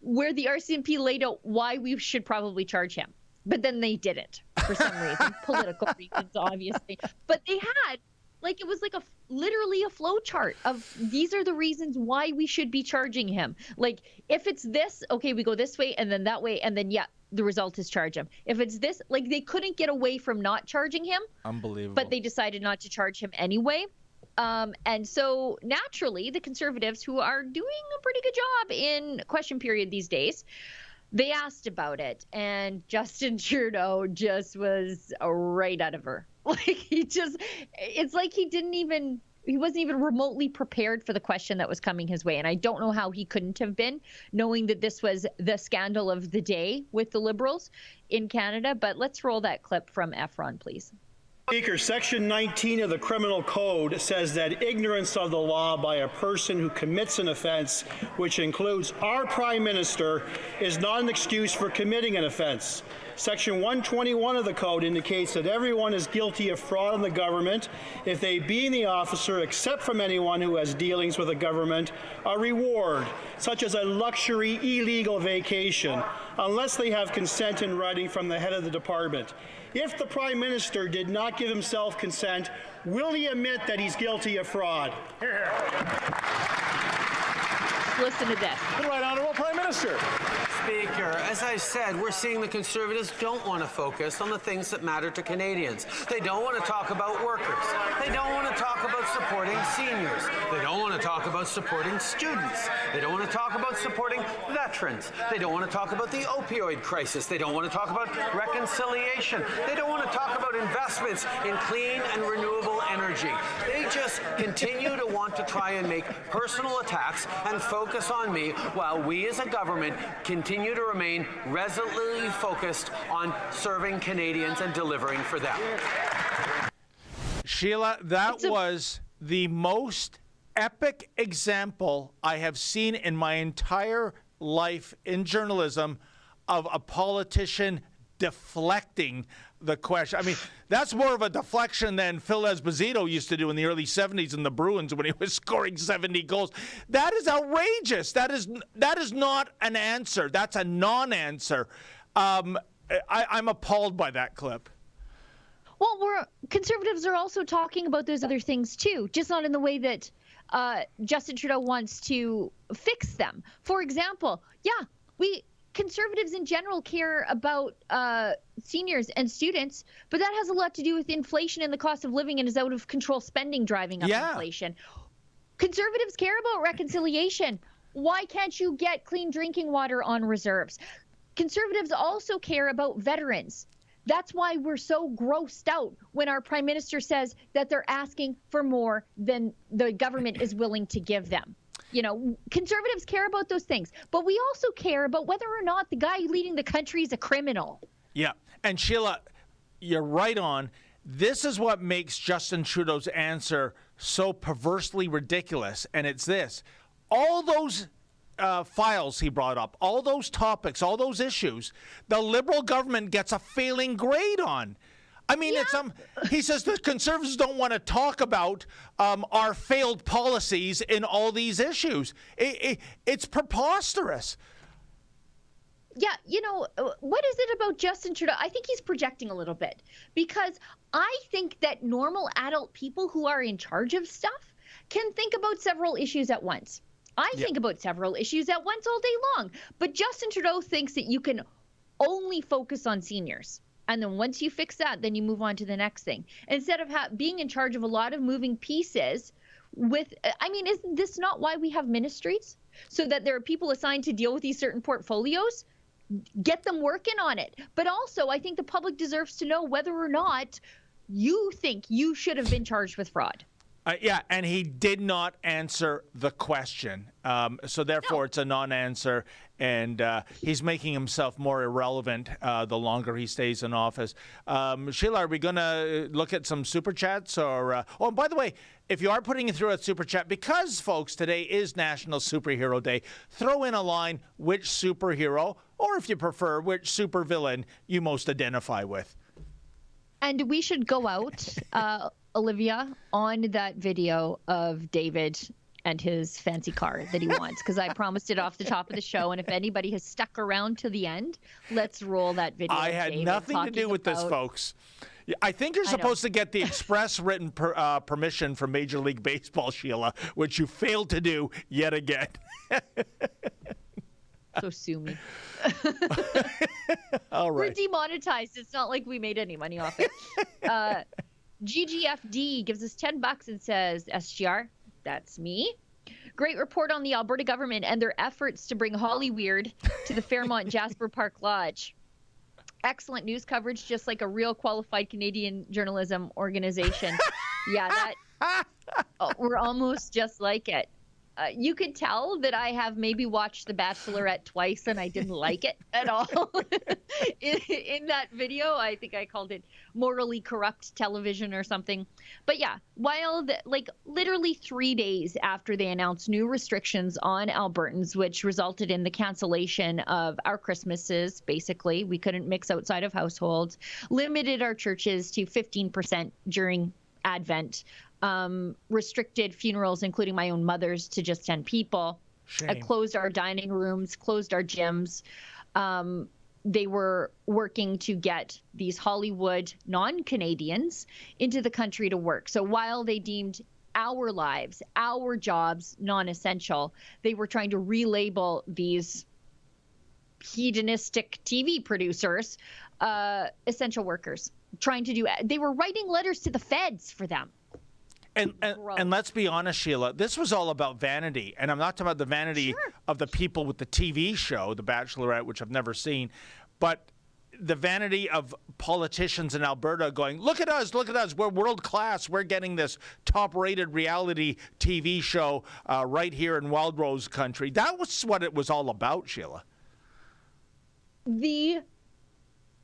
where the RCMP laid out why we should probably charge him. But then they didn't for some reason, political reasons, obviously. But they had, it was literally a flow chart of these are the reasons why we should be charging him. Like, if it's this, okay, we go this way and then that way, and then, the result is charge him. If it's this, they couldn't get away from not charging him. Unbelievable. But they decided not to charge him anyway. And so naturally, the Conservatives, who are doing a pretty good job in question period these days, they asked about it. And Justin Trudeau just was right out of her. It's like he wasn't even remotely prepared for the question that was coming his way. And I don't know how he couldn't have been, knowing that this was the scandal of the day with the Liberals in Canada. But let's roll that clip from Efron, please. Speaker, Section 19 of the Criminal Code says that ignorance of the law by a person who commits an offense, which includes our Prime Minister, is not an excuse for committing an offense. Section 121 of the code indicates that everyone is guilty of fraud in the government if they, being the officer, accept from anyone who has dealings with the government a reward, such as a luxury illegal vacation, unless they have consent in writing from the head of the department. If the Prime Minister did not give himself consent, will he admit that he's guilty of fraud? Listen to this. The Right Honourable Prime Minister. Speaker, as I said, we're seeing the Conservatives don't want to focus on the things that matter to Canadians. They don't want to talk about workers. They don't want to talk about supporting seniors. They don't want to talk about supporting students. They don't want to talk about supporting veterans. They don't want to talk about the opioid crisis. They don't want to talk about reconciliation. They don't want to talk about investments in clean and renewable energy. They just continue to want to try and make personal attacks and focus on me, while we as a government continue to remain resolutely focused on serving Canadians and delivering for them. Sheila, that was the most epic example I have seen in my entire life in journalism of a politician deflecting the question. I mean, that's more of a deflection than Phil Esposito used to do in the early 70s in the Bruins when he was scoring 70 goals. That is outrageous. That is not an answer. That's a non-answer. I'm appalled by that clip. Well, Conservatives are also talking about those other things too, just not in the way that Justin Trudeau wants to fix them. For example, Conservatives in general care about seniors and students, but that has a lot to do with inflation and the cost of living and is out of control spending driving up inflation. Conservatives care about reconciliation. Why can't you get clean drinking water on reserves? Conservatives also care about veterans. That's why we're so grossed out when our Prime Minister says that they're asking for more than the government is willing to give them. You know, Conservatives care about those things, but we also care about whether or not the guy leading the country is a criminal. Yeah. And Sheila, you're right on. This is what makes Justin Trudeau's answer so perversely ridiculous. And it's this. All those files he brought up, all those topics, all those issues, the Liberal government gets a failing grade on. I mean, he says the Conservatives don't want to talk about our failed policies in all these issues. It's preposterous. Yeah, you know, what is it about Justin Trudeau? I think he's projecting a little bit, because I think that normal adult people who are in charge of stuff can think about several issues at once. I think about several issues at once all day long. But Justin Trudeau thinks that you can only focus on seniors. And then once you fix that, then you move on to the next thing. Instead of being in charge of a lot of moving pieces isn't this not why we have ministries? So that there are people assigned to deal with these certain portfolios? Get them working on it. But also, I think the public deserves to know whether or not you think you should have been charged with fraud. And he did not answer the question. So therefore, it's a non-answer, and he's making himself more irrelevant the longer he stays in office. Sheila, are we going to look at some Super Chats? Or and by the way, if you are putting it through a Super Chat, because, folks, today is National Superhero Day, throw in a line which superhero, or if you prefer, which supervillain you most identify with. And we should go out, Olivia, on that video of David and his fancy car that he wants, because I promised it off the top of the show. And if anybody has stuck around to the end, let's roll that video. I had nothing to do with this, folks. I think you're supposed to get the express written permission from Major League Baseball, Sheila, which you failed to do yet again. So sue me. All right. We're demonetized. It's not like we made any money off it. GGFD gives us $10 and says, SGR, that's me. Great report on the Alberta government and their efforts to bring Hollyweird to the Fairmont Jasper Park Lodge. Excellent news coverage, just like a real qualified Canadian journalism organization. Yeah, we're almost just like it. You could tell that I have maybe watched The Bachelorette twice and I didn't like it at all. in that video, I think I called it morally corrupt television or something. But yeah, while literally 3 days after they announced new restrictions on Albertans, which resulted in the cancellation of our Christmases, basically, we couldn't mix outside of households, limited our churches to 15% during Advent, restricted funerals, including my own mother's, to just 10 people. Closed our dining rooms, closed our gyms. They were working to get these Hollywood non-Canadians into the country to work. So while they deemed our lives, our jobs non-essential, they were trying to relabel these hedonistic TV producers essential workers. They were writing letters to the feds for them. And let's be honest, Sheila, this was all about vanity. And I'm not talking about the vanity of the people with the TV show, The Bachelorette, which I've never seen, but the vanity of politicians in Alberta going, look at us, we're world class, we're getting this top-rated reality TV show right here in Wild Rose country. That was what it was all about, Sheila. The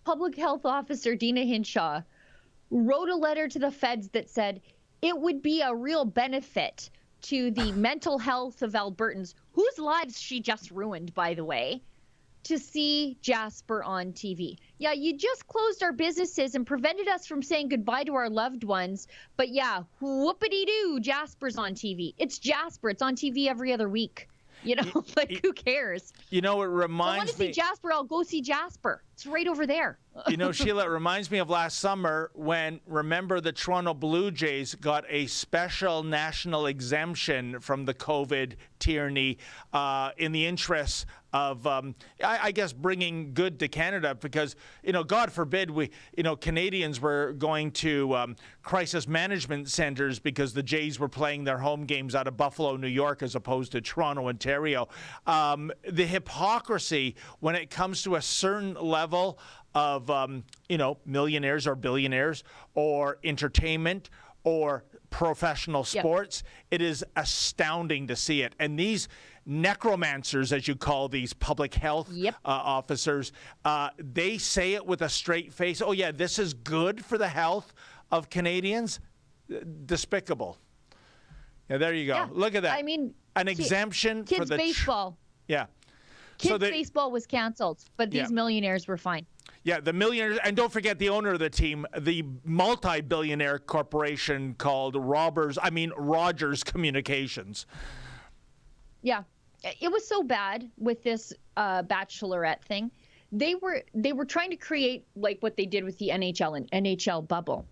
public health officer, Dina Hinshaw, wrote a letter to the feds that said, it would be a real benefit to the mental health of Albertans, whose lives she just ruined, by the way, to see Jasper on TV. Yeah, you just closed our businesses and prevented us from saying goodbye to our loved ones. But yeah, whoopity-doo, Jasper's on TV. It's Jasper. It's on TV every other week. You know, who cares? You know, it reminds me. I want to see Jasper. I'll go see Jasper. It's right over there. You know, Sheila, it reminds me of last summer when, remember, the Toronto Blue Jays got a special national exemption from the COVID tyranny in the interests of, I guess, bringing good to Canada because, you know, God forbid Canadians were going to crisis management centers because the Jays were playing their home games out of Buffalo, New York, as opposed to Toronto, Ontario. The hypocrisy when it comes to a certain level of, millionaires or billionaires or entertainment or professional sports, it is astounding to see it. And these necromancers, as you call these public health officers, they say it with a straight face. Oh, yeah, this is good for the health of Canadians. Despicable. Yeah, there you go. Yeah. Look at that. I mean, an exemption for the baseball. Kids baseball was canceled, but these millionaires were fine. Yeah, the millionaires, and don't forget the owner of the team, the multi-billionaire corporation called Rogers Communications. Yeah, it was so bad with this Bachelorette thing. They were trying to create like what they did with the NHL and NHL bubble.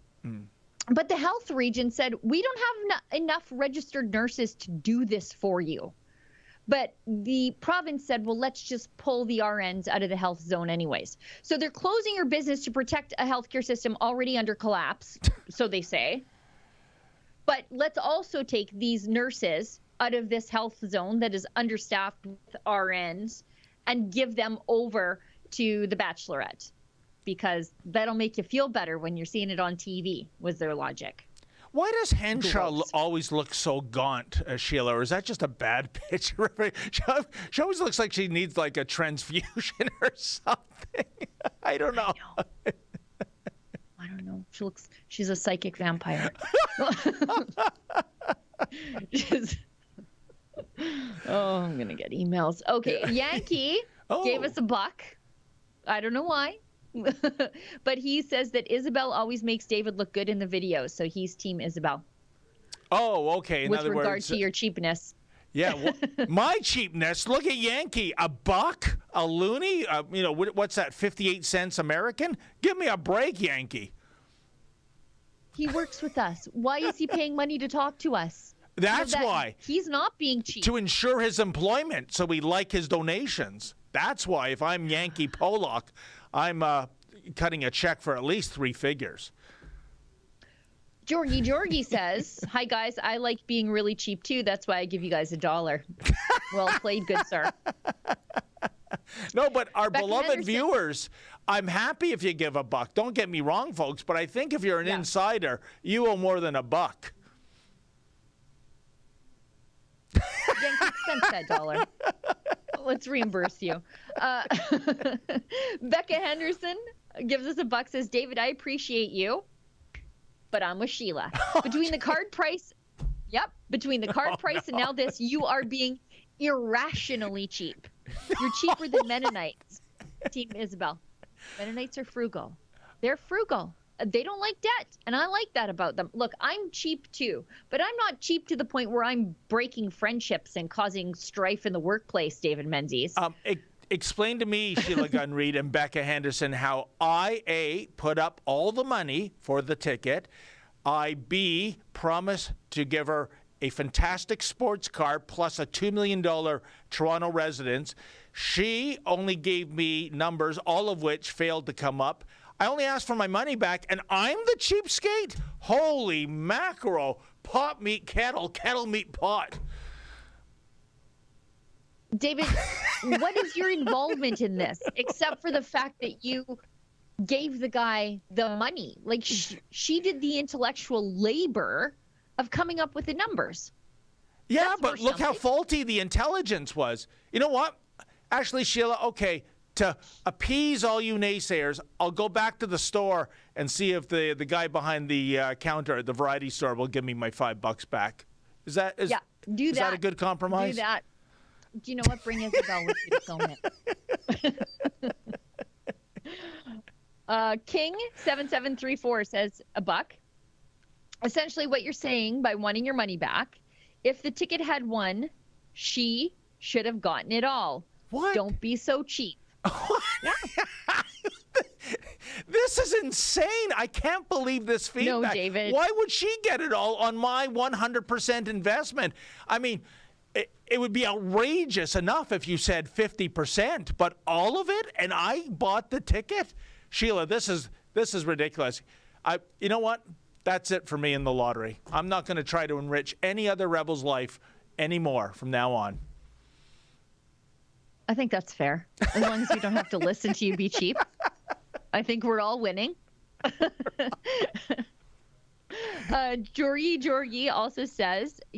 But the health region said, we don't have enough registered nurses to do this for you. But the province said, well, let's just pull the RNs out of the health zone anyways. So they're closing your business to protect a healthcare system already under collapse, so they say. But let's also take these nurses out of this health zone that is understaffed with RNs and give them over to the Bachelorette, because that'll make you feel better when you're seeing it on TV, was their logic. Why does Henshaw always look so gaunt, Sheila? Or is that just a bad picture? She always looks like she needs like a transfusion or something. I don't know. I don't know. She's a psychic vampire. I'm going to get emails. Okay, Yankee gave us $1. I don't know why. But he says that Isabel always makes David look good in the videos, so he's team Isabel. Oh, okay. With regard to your cheapness. Yeah, my cheapness. Look at Yankee. $1, a loony. What's that? 58 cents American? Give me a break, Yankee. He works with us. Why is he paying money to talk to us? That's why. He's not being cheap. To ensure his employment, so we like his donations. That's why. If I'm Yankee Pollock, I'm cutting a check for at least 3 figures. Georgie says, hi, guys. I like being really cheap, too. That's why I give you guys $1. Well played, good sir. No, but our Becky beloved Henderson. viewers, I'm happy if you give $1. Don't get me wrong, folks, but I think if you're an insider, you owe more than $1. Yankee spent that dollar. Let's reimburse you. Becca Henderson gives us $1, says, David, I appreciate you, but I'm with Sheila. Between the card price and now this, you are being irrationally cheap. You're cheaper than Mennonites. Team Isabel. Mennonites are frugal. They're frugal. They don't like debt, and I like that about them. Look, I'm cheap too, but I'm not cheap to the point where I'm breaking friendships and causing strife in the workplace, David Menzies. Explain to me, Sheila Gunn Reid and Becca Henderson, how I, A, put up all the money for the ticket, I, B, promised to give her a fantastic sports car plus a $2 million Toronto residence. She only gave me numbers, all of which failed to come up. I only asked for my money back, and I'm the cheapskate? Holy mackerel. Pot meat kettle, kettle meat pot. David, what is your involvement in this, except for the fact that you gave the guy the money? Like, she did the intellectual labor of coming up with the numbers. Yeah, That's but look how faulty the intelligence was. You know what? Actually, Sheila, okay, to appease all you naysayers, I'll go back to the store and see if the guy behind the counter at the variety store will give me my $5 back. Is that a good compromise? Do that. Do you know what? Bring Isabel with you to film it. King7734 says $1. Essentially what you're saying by wanting your money back, if the ticket had won, she should have gotten it all. What? Don't be so cheap. This is insane. I can't believe this feedback. No, David. Why would she get it all on my 100% investment? I mean, it would be outrageous enough if you said 50%, but all of it, and I bought the ticket? Sheila, this is ridiculous. You know what? That's it for me in the lottery. I'm not going to try to enrich any other rebel's life anymore from now on. I think that's fair. As long as we don't have to listen to you be cheap. I think we're all winning. Georgie also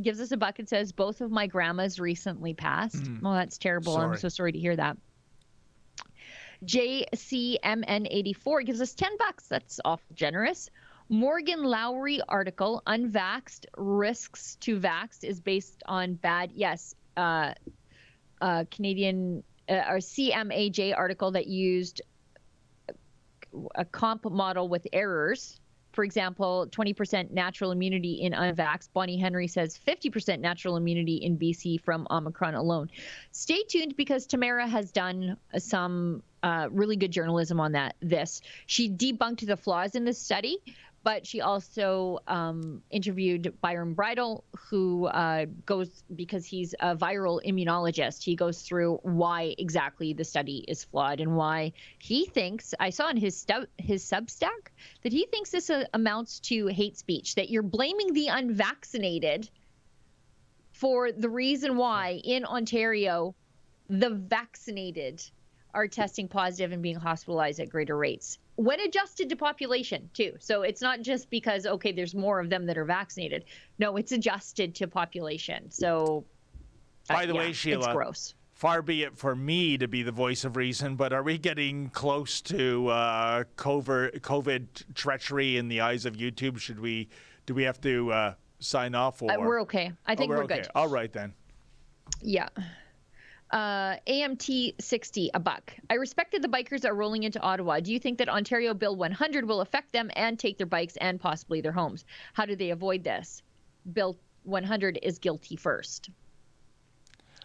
gives us $1 and says, both of my grandmas recently passed. Well, that's terrible. Sorry. I'm so sorry to hear that. JCMN84 gives us $10. That's awful generous. Morgan Lowry article, Unvaxxed Risks to Vaxxed, is based on bad, Canadian or CMAJ article that used a comp model with errors. For example, 20% natural immunity in unvaxxed. Bonnie Henry says 50% natural immunity in BC from Omicron alone. Stay tuned because Tamara has done some really good journalism on this. She debunked the flaws in this study, but she also interviewed Byron Bridle, who goes, because he's a viral immunologist, he goes through why exactly the study is flawed and why he thinks, I saw in his Substack, that he thinks this amounts to hate speech, that you're blaming the unvaccinated for the reason why in Ontario the vaccinated are testing positive and being hospitalized at greater rates, when adjusted to population too. So it's not just because, okay, there's more of them that are vaccinated. No, it's adjusted to population. So by the way, Sheila, it's gross. Far be it for me to be the voice of reason, but are we getting close to COVID treachery in the eyes of YouTube? Do we have to sign off? Or we're okay. I think we're good. All right then. Yeah. AMT 60, $1. I respected the bikers are rolling into Ottawa. Do you think that Ontario Bill 100 will affect them and take their bikes and possibly their homes? How do they avoid this? Bill 100 is guilty first.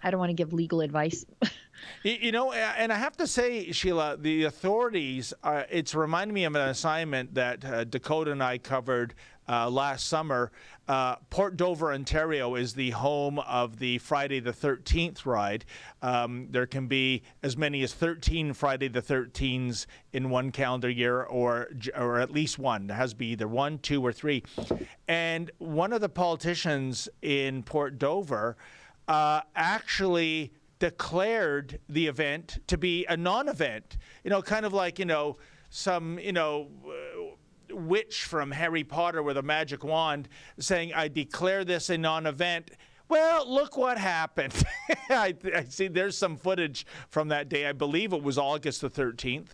I don't want to give legal advice. You know, and I have to say, Sheila, the authorities, it's reminding me of an assignment that Dakota and I covered last summer. Port Dover, Ontario is the home of the Friday the 13th ride. There can be as many as 13 Friday the 13s in one calendar year, or at least one. There has to be either 1, 2, or 3. And one of the politicians in Port Dover actually declared the event to be a non-event. You know, kind of like, some, witch from Harry Potter with a magic wand saying, I declare this a non-event, Well, look what happened. I see there's some footage from that day. I believe it was August the 13th.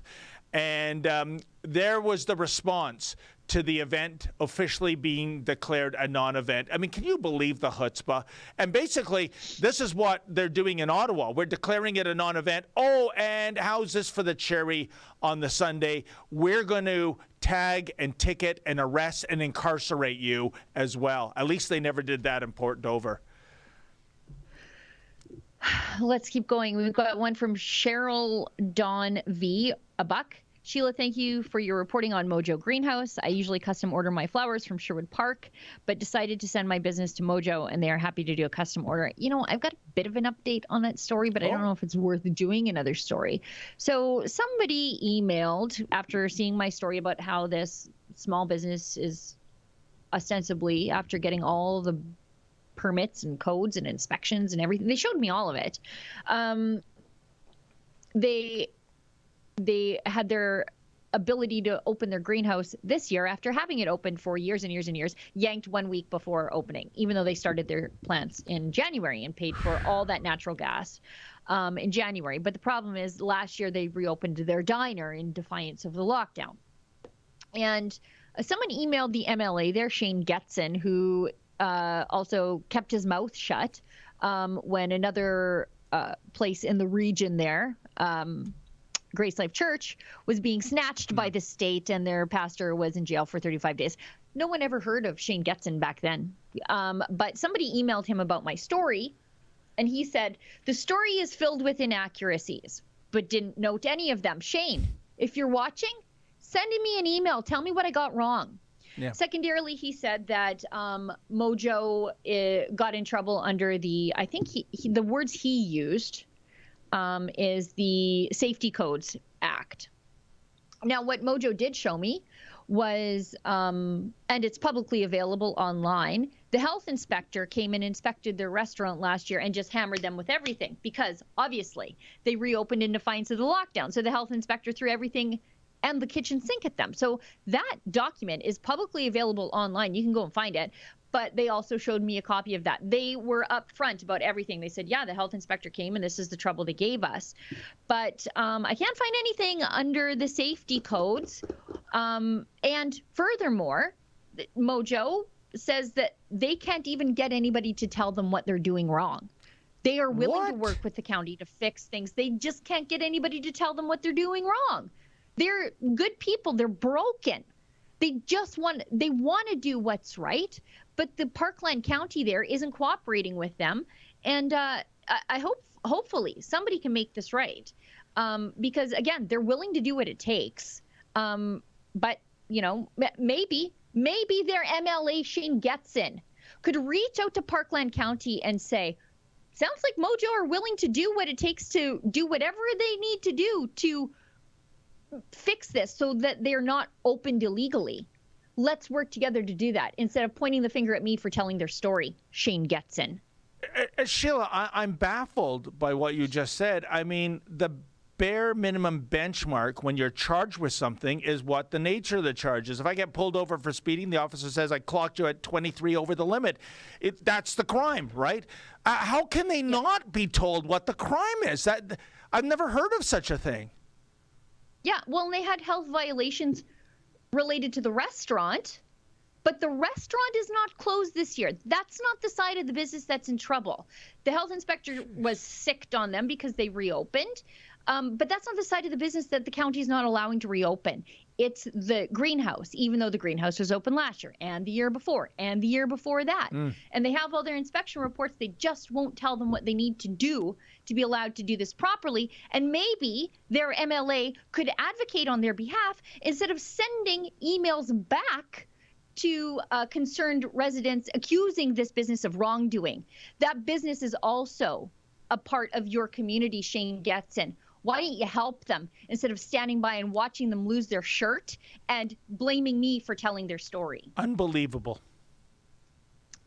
And there was the response to the event officially being declared a non-event. I mean, can you believe the chutzpah? And basically, this is what they're doing in Ottawa. We're declaring it a non-event. Oh, and how's this for the cherry on the Sunday? We're going to tag and ticket and arrest and incarcerate you as well. At least they never did that in Port Dover. Let's keep going. We've got one from Cheryl Dawn V. A buck. Sheila, thank you for your reporting on Mojo Greenhouse. I usually custom order my flowers from Sherwood Park, but decided to send my business to Mojo, and they are happy to do a custom order. You know, I've got a bit of an update on that story, but I don't know if it's worth doing another story. So somebody emailed after seeing my story about how this small business is ostensibly, after getting all the permits and codes and inspections and everything, they showed me all of it. They had their ability to open their greenhouse this year after having it open for years and years and years, yanked 1 week before opening, even though they started their plants in January and paid for all that natural gas in January. But the problem is last year they reopened their diner in defiance of the lockdown. And someone emailed the MLA there, Shane Getson, who also kept his mouth shut when another place in the region there, Grace Life Church, was being snatched by the state, and their pastor was in jail for 35 days. No one ever heard of Shane Getson back then. But somebody emailed him about my story, and he said, the story is filled with inaccuracies, but didn't note any of them. Shane, if you're watching, send me an email. Tell me what I got wrong. Yeah. Secondarily, he said that Mojo got in trouble under the, I think the words he used is the Safety Codes Act. Now, what Mojo did show me was, and it's publicly available online, the health inspector came and inspected their restaurant last year and just hammered them with everything because, obviously, they reopened in defiance of the lockdown. So the health inspector threw everything and the kitchen sink at them. So that document is publicly available online. You can go and find it. But they also showed me a copy of that. They were upfront about everything. They said, yeah, the health inspector came and this is the trouble they gave us. But I can't find anything under the safety codes. And furthermore, Mojo says that they can't even get anybody to tell them what they're doing wrong. They are willing to work with the county to fix things. They just can't get anybody to tell them what they're doing wrong. They're good people. They're broken. They want to do what's right, but the Parkland County there isn't cooperating with them. And I hopefully somebody can make this right. Because again, they're willing to do what it takes. But you know, maybe their MLA Shane Getson could reach out to Parkland County and say, sounds like Mojo are willing to do what it takes to do whatever they need to do to fix this so that they're not opened illegally. Let's work together to do that instead of pointing the finger at me for telling their story, Shane Getson. Sheila, I'm baffled by what you just said. I mean, the bare minimum benchmark when you're charged with something is what the nature of the charge is. If I get pulled over for speeding, the officer says I clocked you at 23 over the limit. That's the crime, right? How can they not be told what the crime is? I've never heard of such a thing. Yeah, well, they had health violations related to the restaurant, but the restaurant is not closed this year. That's not the side of the business that's in trouble. The health inspector was sicked on them because they reopened, but that's not the side of the business that the county is not allowing to reopen. It's the greenhouse, even though the greenhouse was open last year and the year before and the year before that. And they have all their inspection reports. They just won't tell them what they need to do to be allowed to do this properly. And maybe their MLA could advocate on their behalf instead of sending emails back to concerned residents accusing this business of wrongdoing. That business is also a part of your community, Shane Getson. Why don't you help them instead of standing by and watching them lose their shirt and blaming me for telling their story? Unbelievable.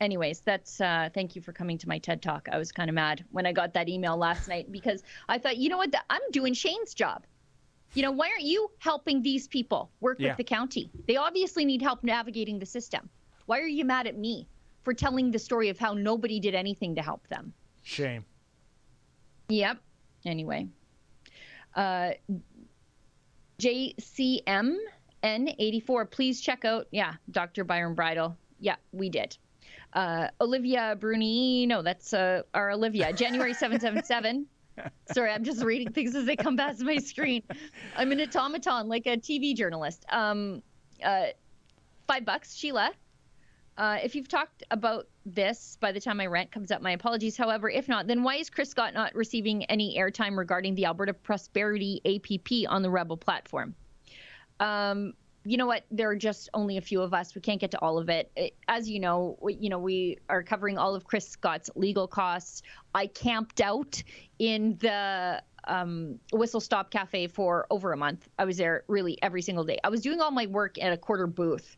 Anyways, that's thank you for coming to my TED Talk. I was kind of mad when I got that email last night because I thought, you know what, I'm doing Shane's job. You know, why aren't you helping these people work with the county? They obviously need help navigating the system. Why are you mad at me for telling the story of how nobody did anything to help them. Shame. Yep. Anyway. JCMN84, please check out, Dr. Byron Bridle. Yeah, we did. Olivia Bruni, no, that's our Olivia. January 777. Sorry, I'm just reading things as they come past my screen. I'm an automaton, like a TV journalist. $5, Sheila. If you've talked about this by the time my rant comes up, my apologies. However, if not, then why is Chris Scott not receiving any airtime regarding the Alberta Prosperity APP on the Rebel platform? You know what? There are just only a few of us. We can't get to all of it. As you know, we are covering all of Chris Scott's legal costs. I camped out in the Whistle Stop Cafe for over a month. I was there really every single day. I was doing all my work at a quarter booth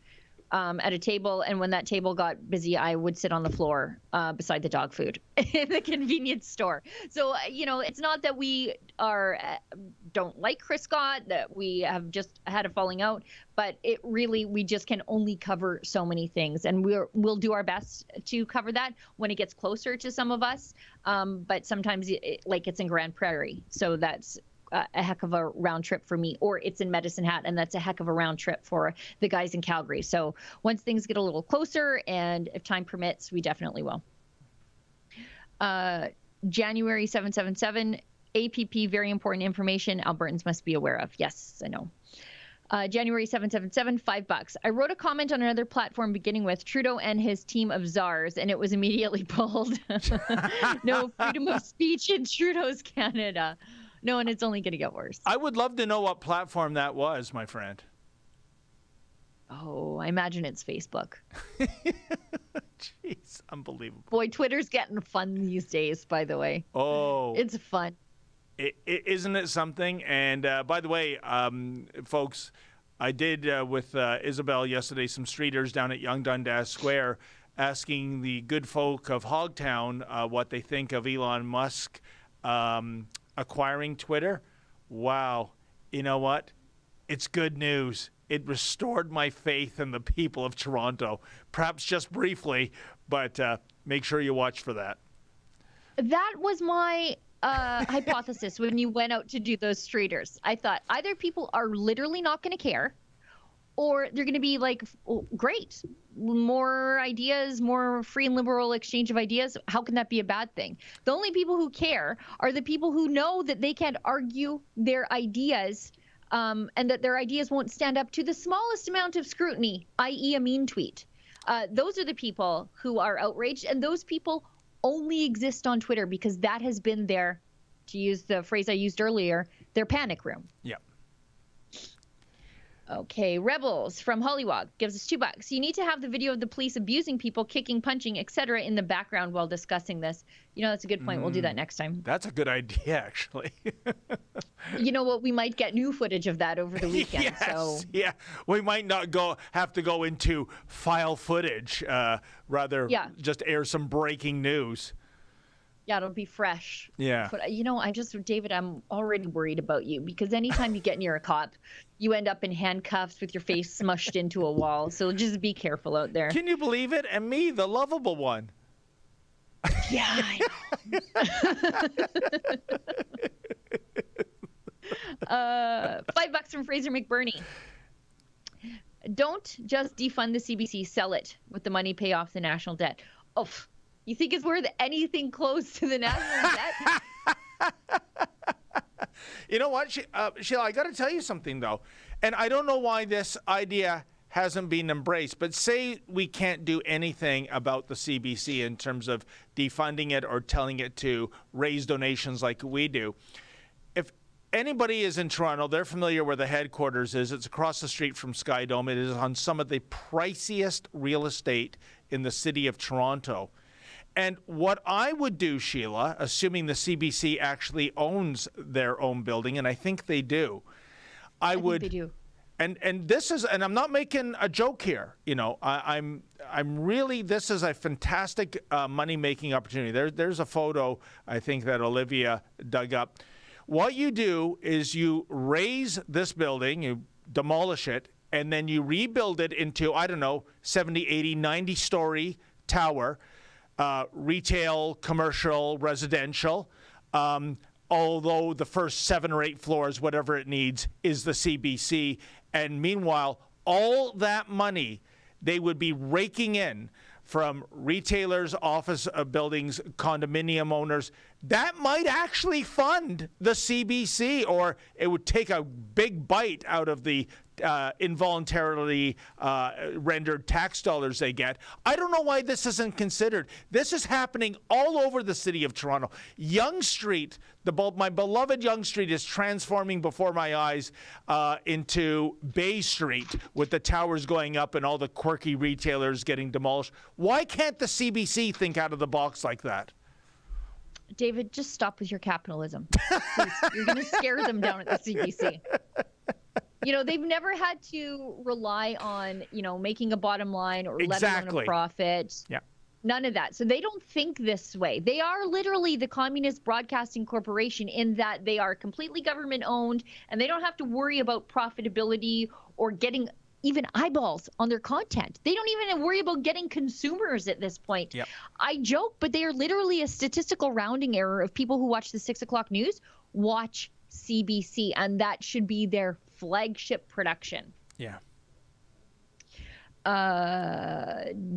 at a table, and when that table got busy, I would sit on the floor beside the dog food in the convenience store. So, it's not that we don't like Chris Scott, that we have just had a falling out, but we just can only cover so many things, and we'll do our best to cover that when it gets closer to some of us. But sometimes it's in Grand Prairie, so that's a heck of a round trip for me, or it's in Medicine Hat, and that's a heck of a round trip for the guys in Calgary. So once things get a little closer, and if time permits, we definitely will. January 777, APP, very important information Albertans must be aware of. Yes, I know. January 777, $5. I wrote a comment on another platform beginning with Trudeau and his team of czars, and it was immediately pulled. No freedom of speech in Trudeau's Canada. No, and it's only going to get worse. I would love to know what platform that was, my friend. Oh, I imagine it's Facebook. Jeez, unbelievable. Boy, Twitter's getting fun these days, by the way. Oh. It's fun. Isn't it something? And by the way, folks, I did with Isabel yesterday some streeters down at Yonge Dundas Square asking the good folk of Hogtown what they think of Elon Musk acquiring Twitter. Wow. You know what? It's good news. It restored my faith in the people of Toronto. Perhaps just briefly, but make sure you watch for that. That was my hypothesis when you went out to do those streeters. I thought either people are literally not going to care, or they're going to be like, oh, great, more ideas, more free and liberal exchange of ideas. How can that be a bad thing? The only people who care are the people who know that they can't argue their ideas, and that their ideas won't stand up to the smallest amount of scrutiny, i.e. a mean tweet. Those are the people who are outraged, and those people only exist on Twitter because that has been their, to use the phrase I used earlier, their panic room. Yep. Okay, Rebels from Hollywog gives us $2. You need to have the video of the police abusing people, kicking, punching, etc. in the background while discussing this. That's a good point. We'll do that next time. That's a good idea, actually. You know what? We might get new footage of that over the weekend. Yes, so yeah. We might not have to go into file footage. Rather, just air some breaking news. Yeah, it'll be fresh. Yeah. But David, I'm already worried about you because anytime you get near a cop, you end up in handcuffs with your face smushed into a wall. So just be careful out there. Can you believe it? And me, the lovable one. Yeah, I know. $5 from Fraser McBurney. Don't just defund the CBC, sell it with the money, pay off the national debt. Oh, you think it's worth anything close to the national debt? You know what, Sheila, I got to tell you something, though. And I don't know why this idea hasn't been embraced, but say we can't do anything about the CBC in terms of defunding it or telling it to raise donations like we do. If anybody is in Toronto, they're familiar where the headquarters is. It's across the street from Skydome. It is on some of the priciest real estate in the city of Toronto. And what I would do, Sheila, assuming the CBC actually owns their own building, and I think they do, I would. Think they do. And this is, and I'm not making a joke here. I'm really. This is a fantastic money-making opportunity. There's a photo I think that Olivia dug up. What you do is you raise this building, you demolish it, and then you rebuild it into 70, 80, 90-story tower, retail, commercial, residential, although the first 7 or 8 floors, whatever it needs, is the CBC. And meanwhile, all that money they would be raking in from retailers, office buildings, condominium owners, that might actually fund the CBC, or it would take a big bite out of the involuntarily rendered tax dollars they get. I don't know why this isn't considered. This is happening all over the city of Toronto. Yonge Street, my beloved Yonge Street, is transforming before my eyes into Bay Street, with the towers going up and all the quirky retailers getting demolished. Why can't the CBC think out of the box like that? David, just stop with your capitalism. Please. You're going to scare them down at the CBC. You know, they've never had to rely on, making a bottom line or let alone a profit. Yeah. None of that. So they don't think this way. They are literally the Communist Broadcasting Corporation, in that they are completely government owned, and they don't have to worry about profitability or getting even eyeballs on their content. They don't even worry about getting consumers at this point. Yep. I joke, but they are literally a statistical rounding error of people who watch the 6 o'clock news watch CBC, and that should be their flagship production. Yeah.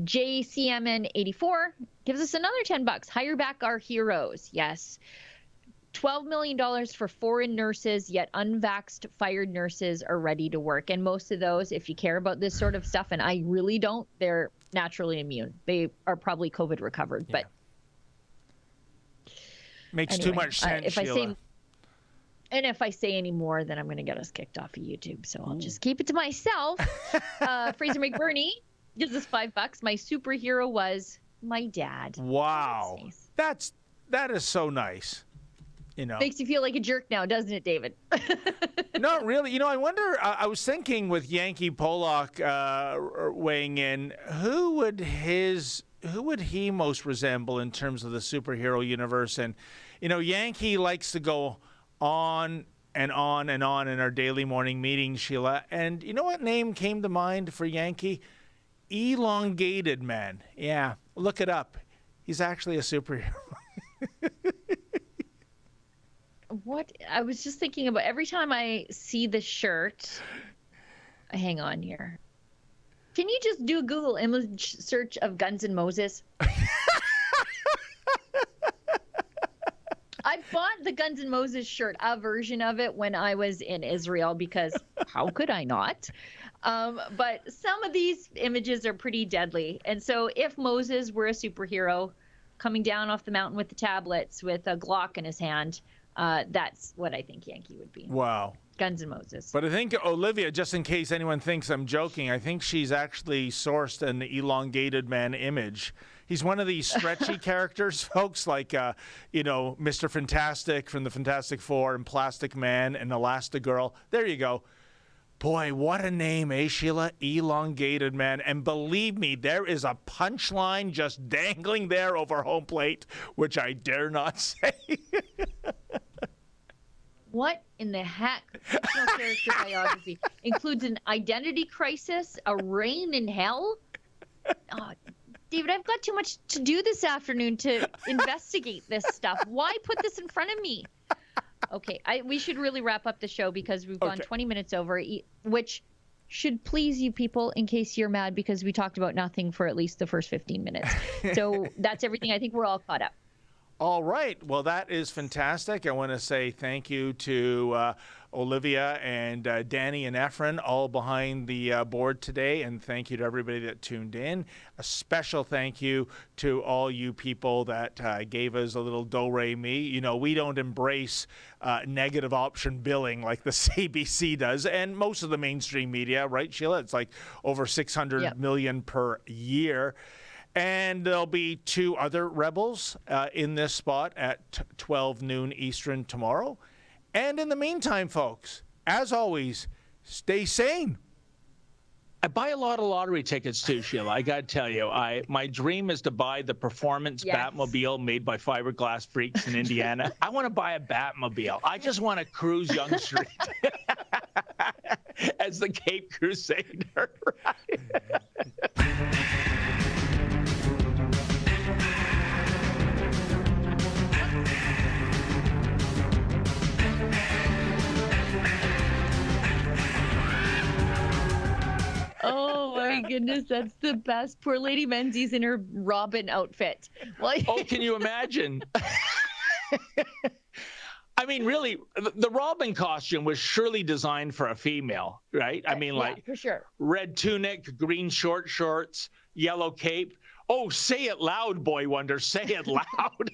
JCMN 84 gives us another $10. Hire back our heroes. Yes. $12 million for foreign nurses, yet unvaxxed fired nurses are ready to work. And most of those, if you care about this sort of stuff, and I really don't, they're naturally immune. They are probably COVID recovered. Yeah. But makes anyway, too much sense, Sheila. If I say any more, then I'm going to get us kicked off of YouTube. So I'll just keep it to myself. Fraser McBurney gives us $5. My superhero was my dad. Wow. That's nice. That is so nice. Makes you feel like a jerk now, doesn't it, David? Not really. I wonder, I was thinking with Yankee Pollock weighing in, who would he most resemble in terms of the superhero universe? And, Yankee likes to go on and on and on in our daily morning meetings, Sheila. And you know what name came to mind for Yankee? Elongated Man. Yeah, look it up. He's actually a superhero. What? I was just thinking about every time I see the shirt. Hang on here. Can you just do a Google image search of Guns N' Moses? I bought the Guns N' Moses shirt, a version of it, when I was in Israel, because how could I not? But some of these images are pretty deadly. And so if Moses were a superhero coming down off the mountain with the tablets with a Glock in his hand, that's what I think Yankee would be. Wow. Guns N' Moses. But I think Olivia, just in case anyone thinks I'm joking, I think she's actually sourced an elongated man image. He's one of these stretchy characters, folks, like, Mr. Fantastic from the Fantastic Four and Plastic Man and Elastigirl. There you go. Boy, what a name, eh, Sheila? Elongated Man. And believe me, there is a punchline just dangling there over home plate, which I dare not say. What in the heck? Fictional character biography includes an identity crisis, a reign in hell. Oh, David, I've got too much to do this afternoon to investigate this stuff. Why put this in front of me? Okay, we should really wrap up the show because we've gone 20 minutes over, which should please you people in case you're mad because we talked about nothing for at least the first 15 minutes. So that's everything. I think we're all caught up. All right. Well, that is fantastic. I want to say thank you to Olivia and Danny and Efren, all behind the board today. And thank you to everybody that tuned in. A special thank you to all you people that gave us a little do-re-mi. We don't embrace negative option billing like the CBC does, and most of the mainstream media, right, Sheila? It's like over 600 million per year. And there'll be 2 other Rebels in this spot at 12 noon Eastern tomorrow. And in the meantime, folks, as always, stay sane. I buy a lot of lottery tickets too, Sheila. I got to tell you, my dream is to buy the performance Batmobile made by Fiberglass Freaks in Indiana. I want to buy a Batmobile. I just want to cruise Yonge Street as the Cape Crusader. Right? goodness, that's the best. Poor Lady Menzies in her Robin outfit. Well, oh, can you imagine? I mean, really, the Robin costume was surely designed for a female, right? I mean, like, for sure. Red tunic, green short shorts, yellow cape. Oh, say it loud, Boy Wonder. Say it loud.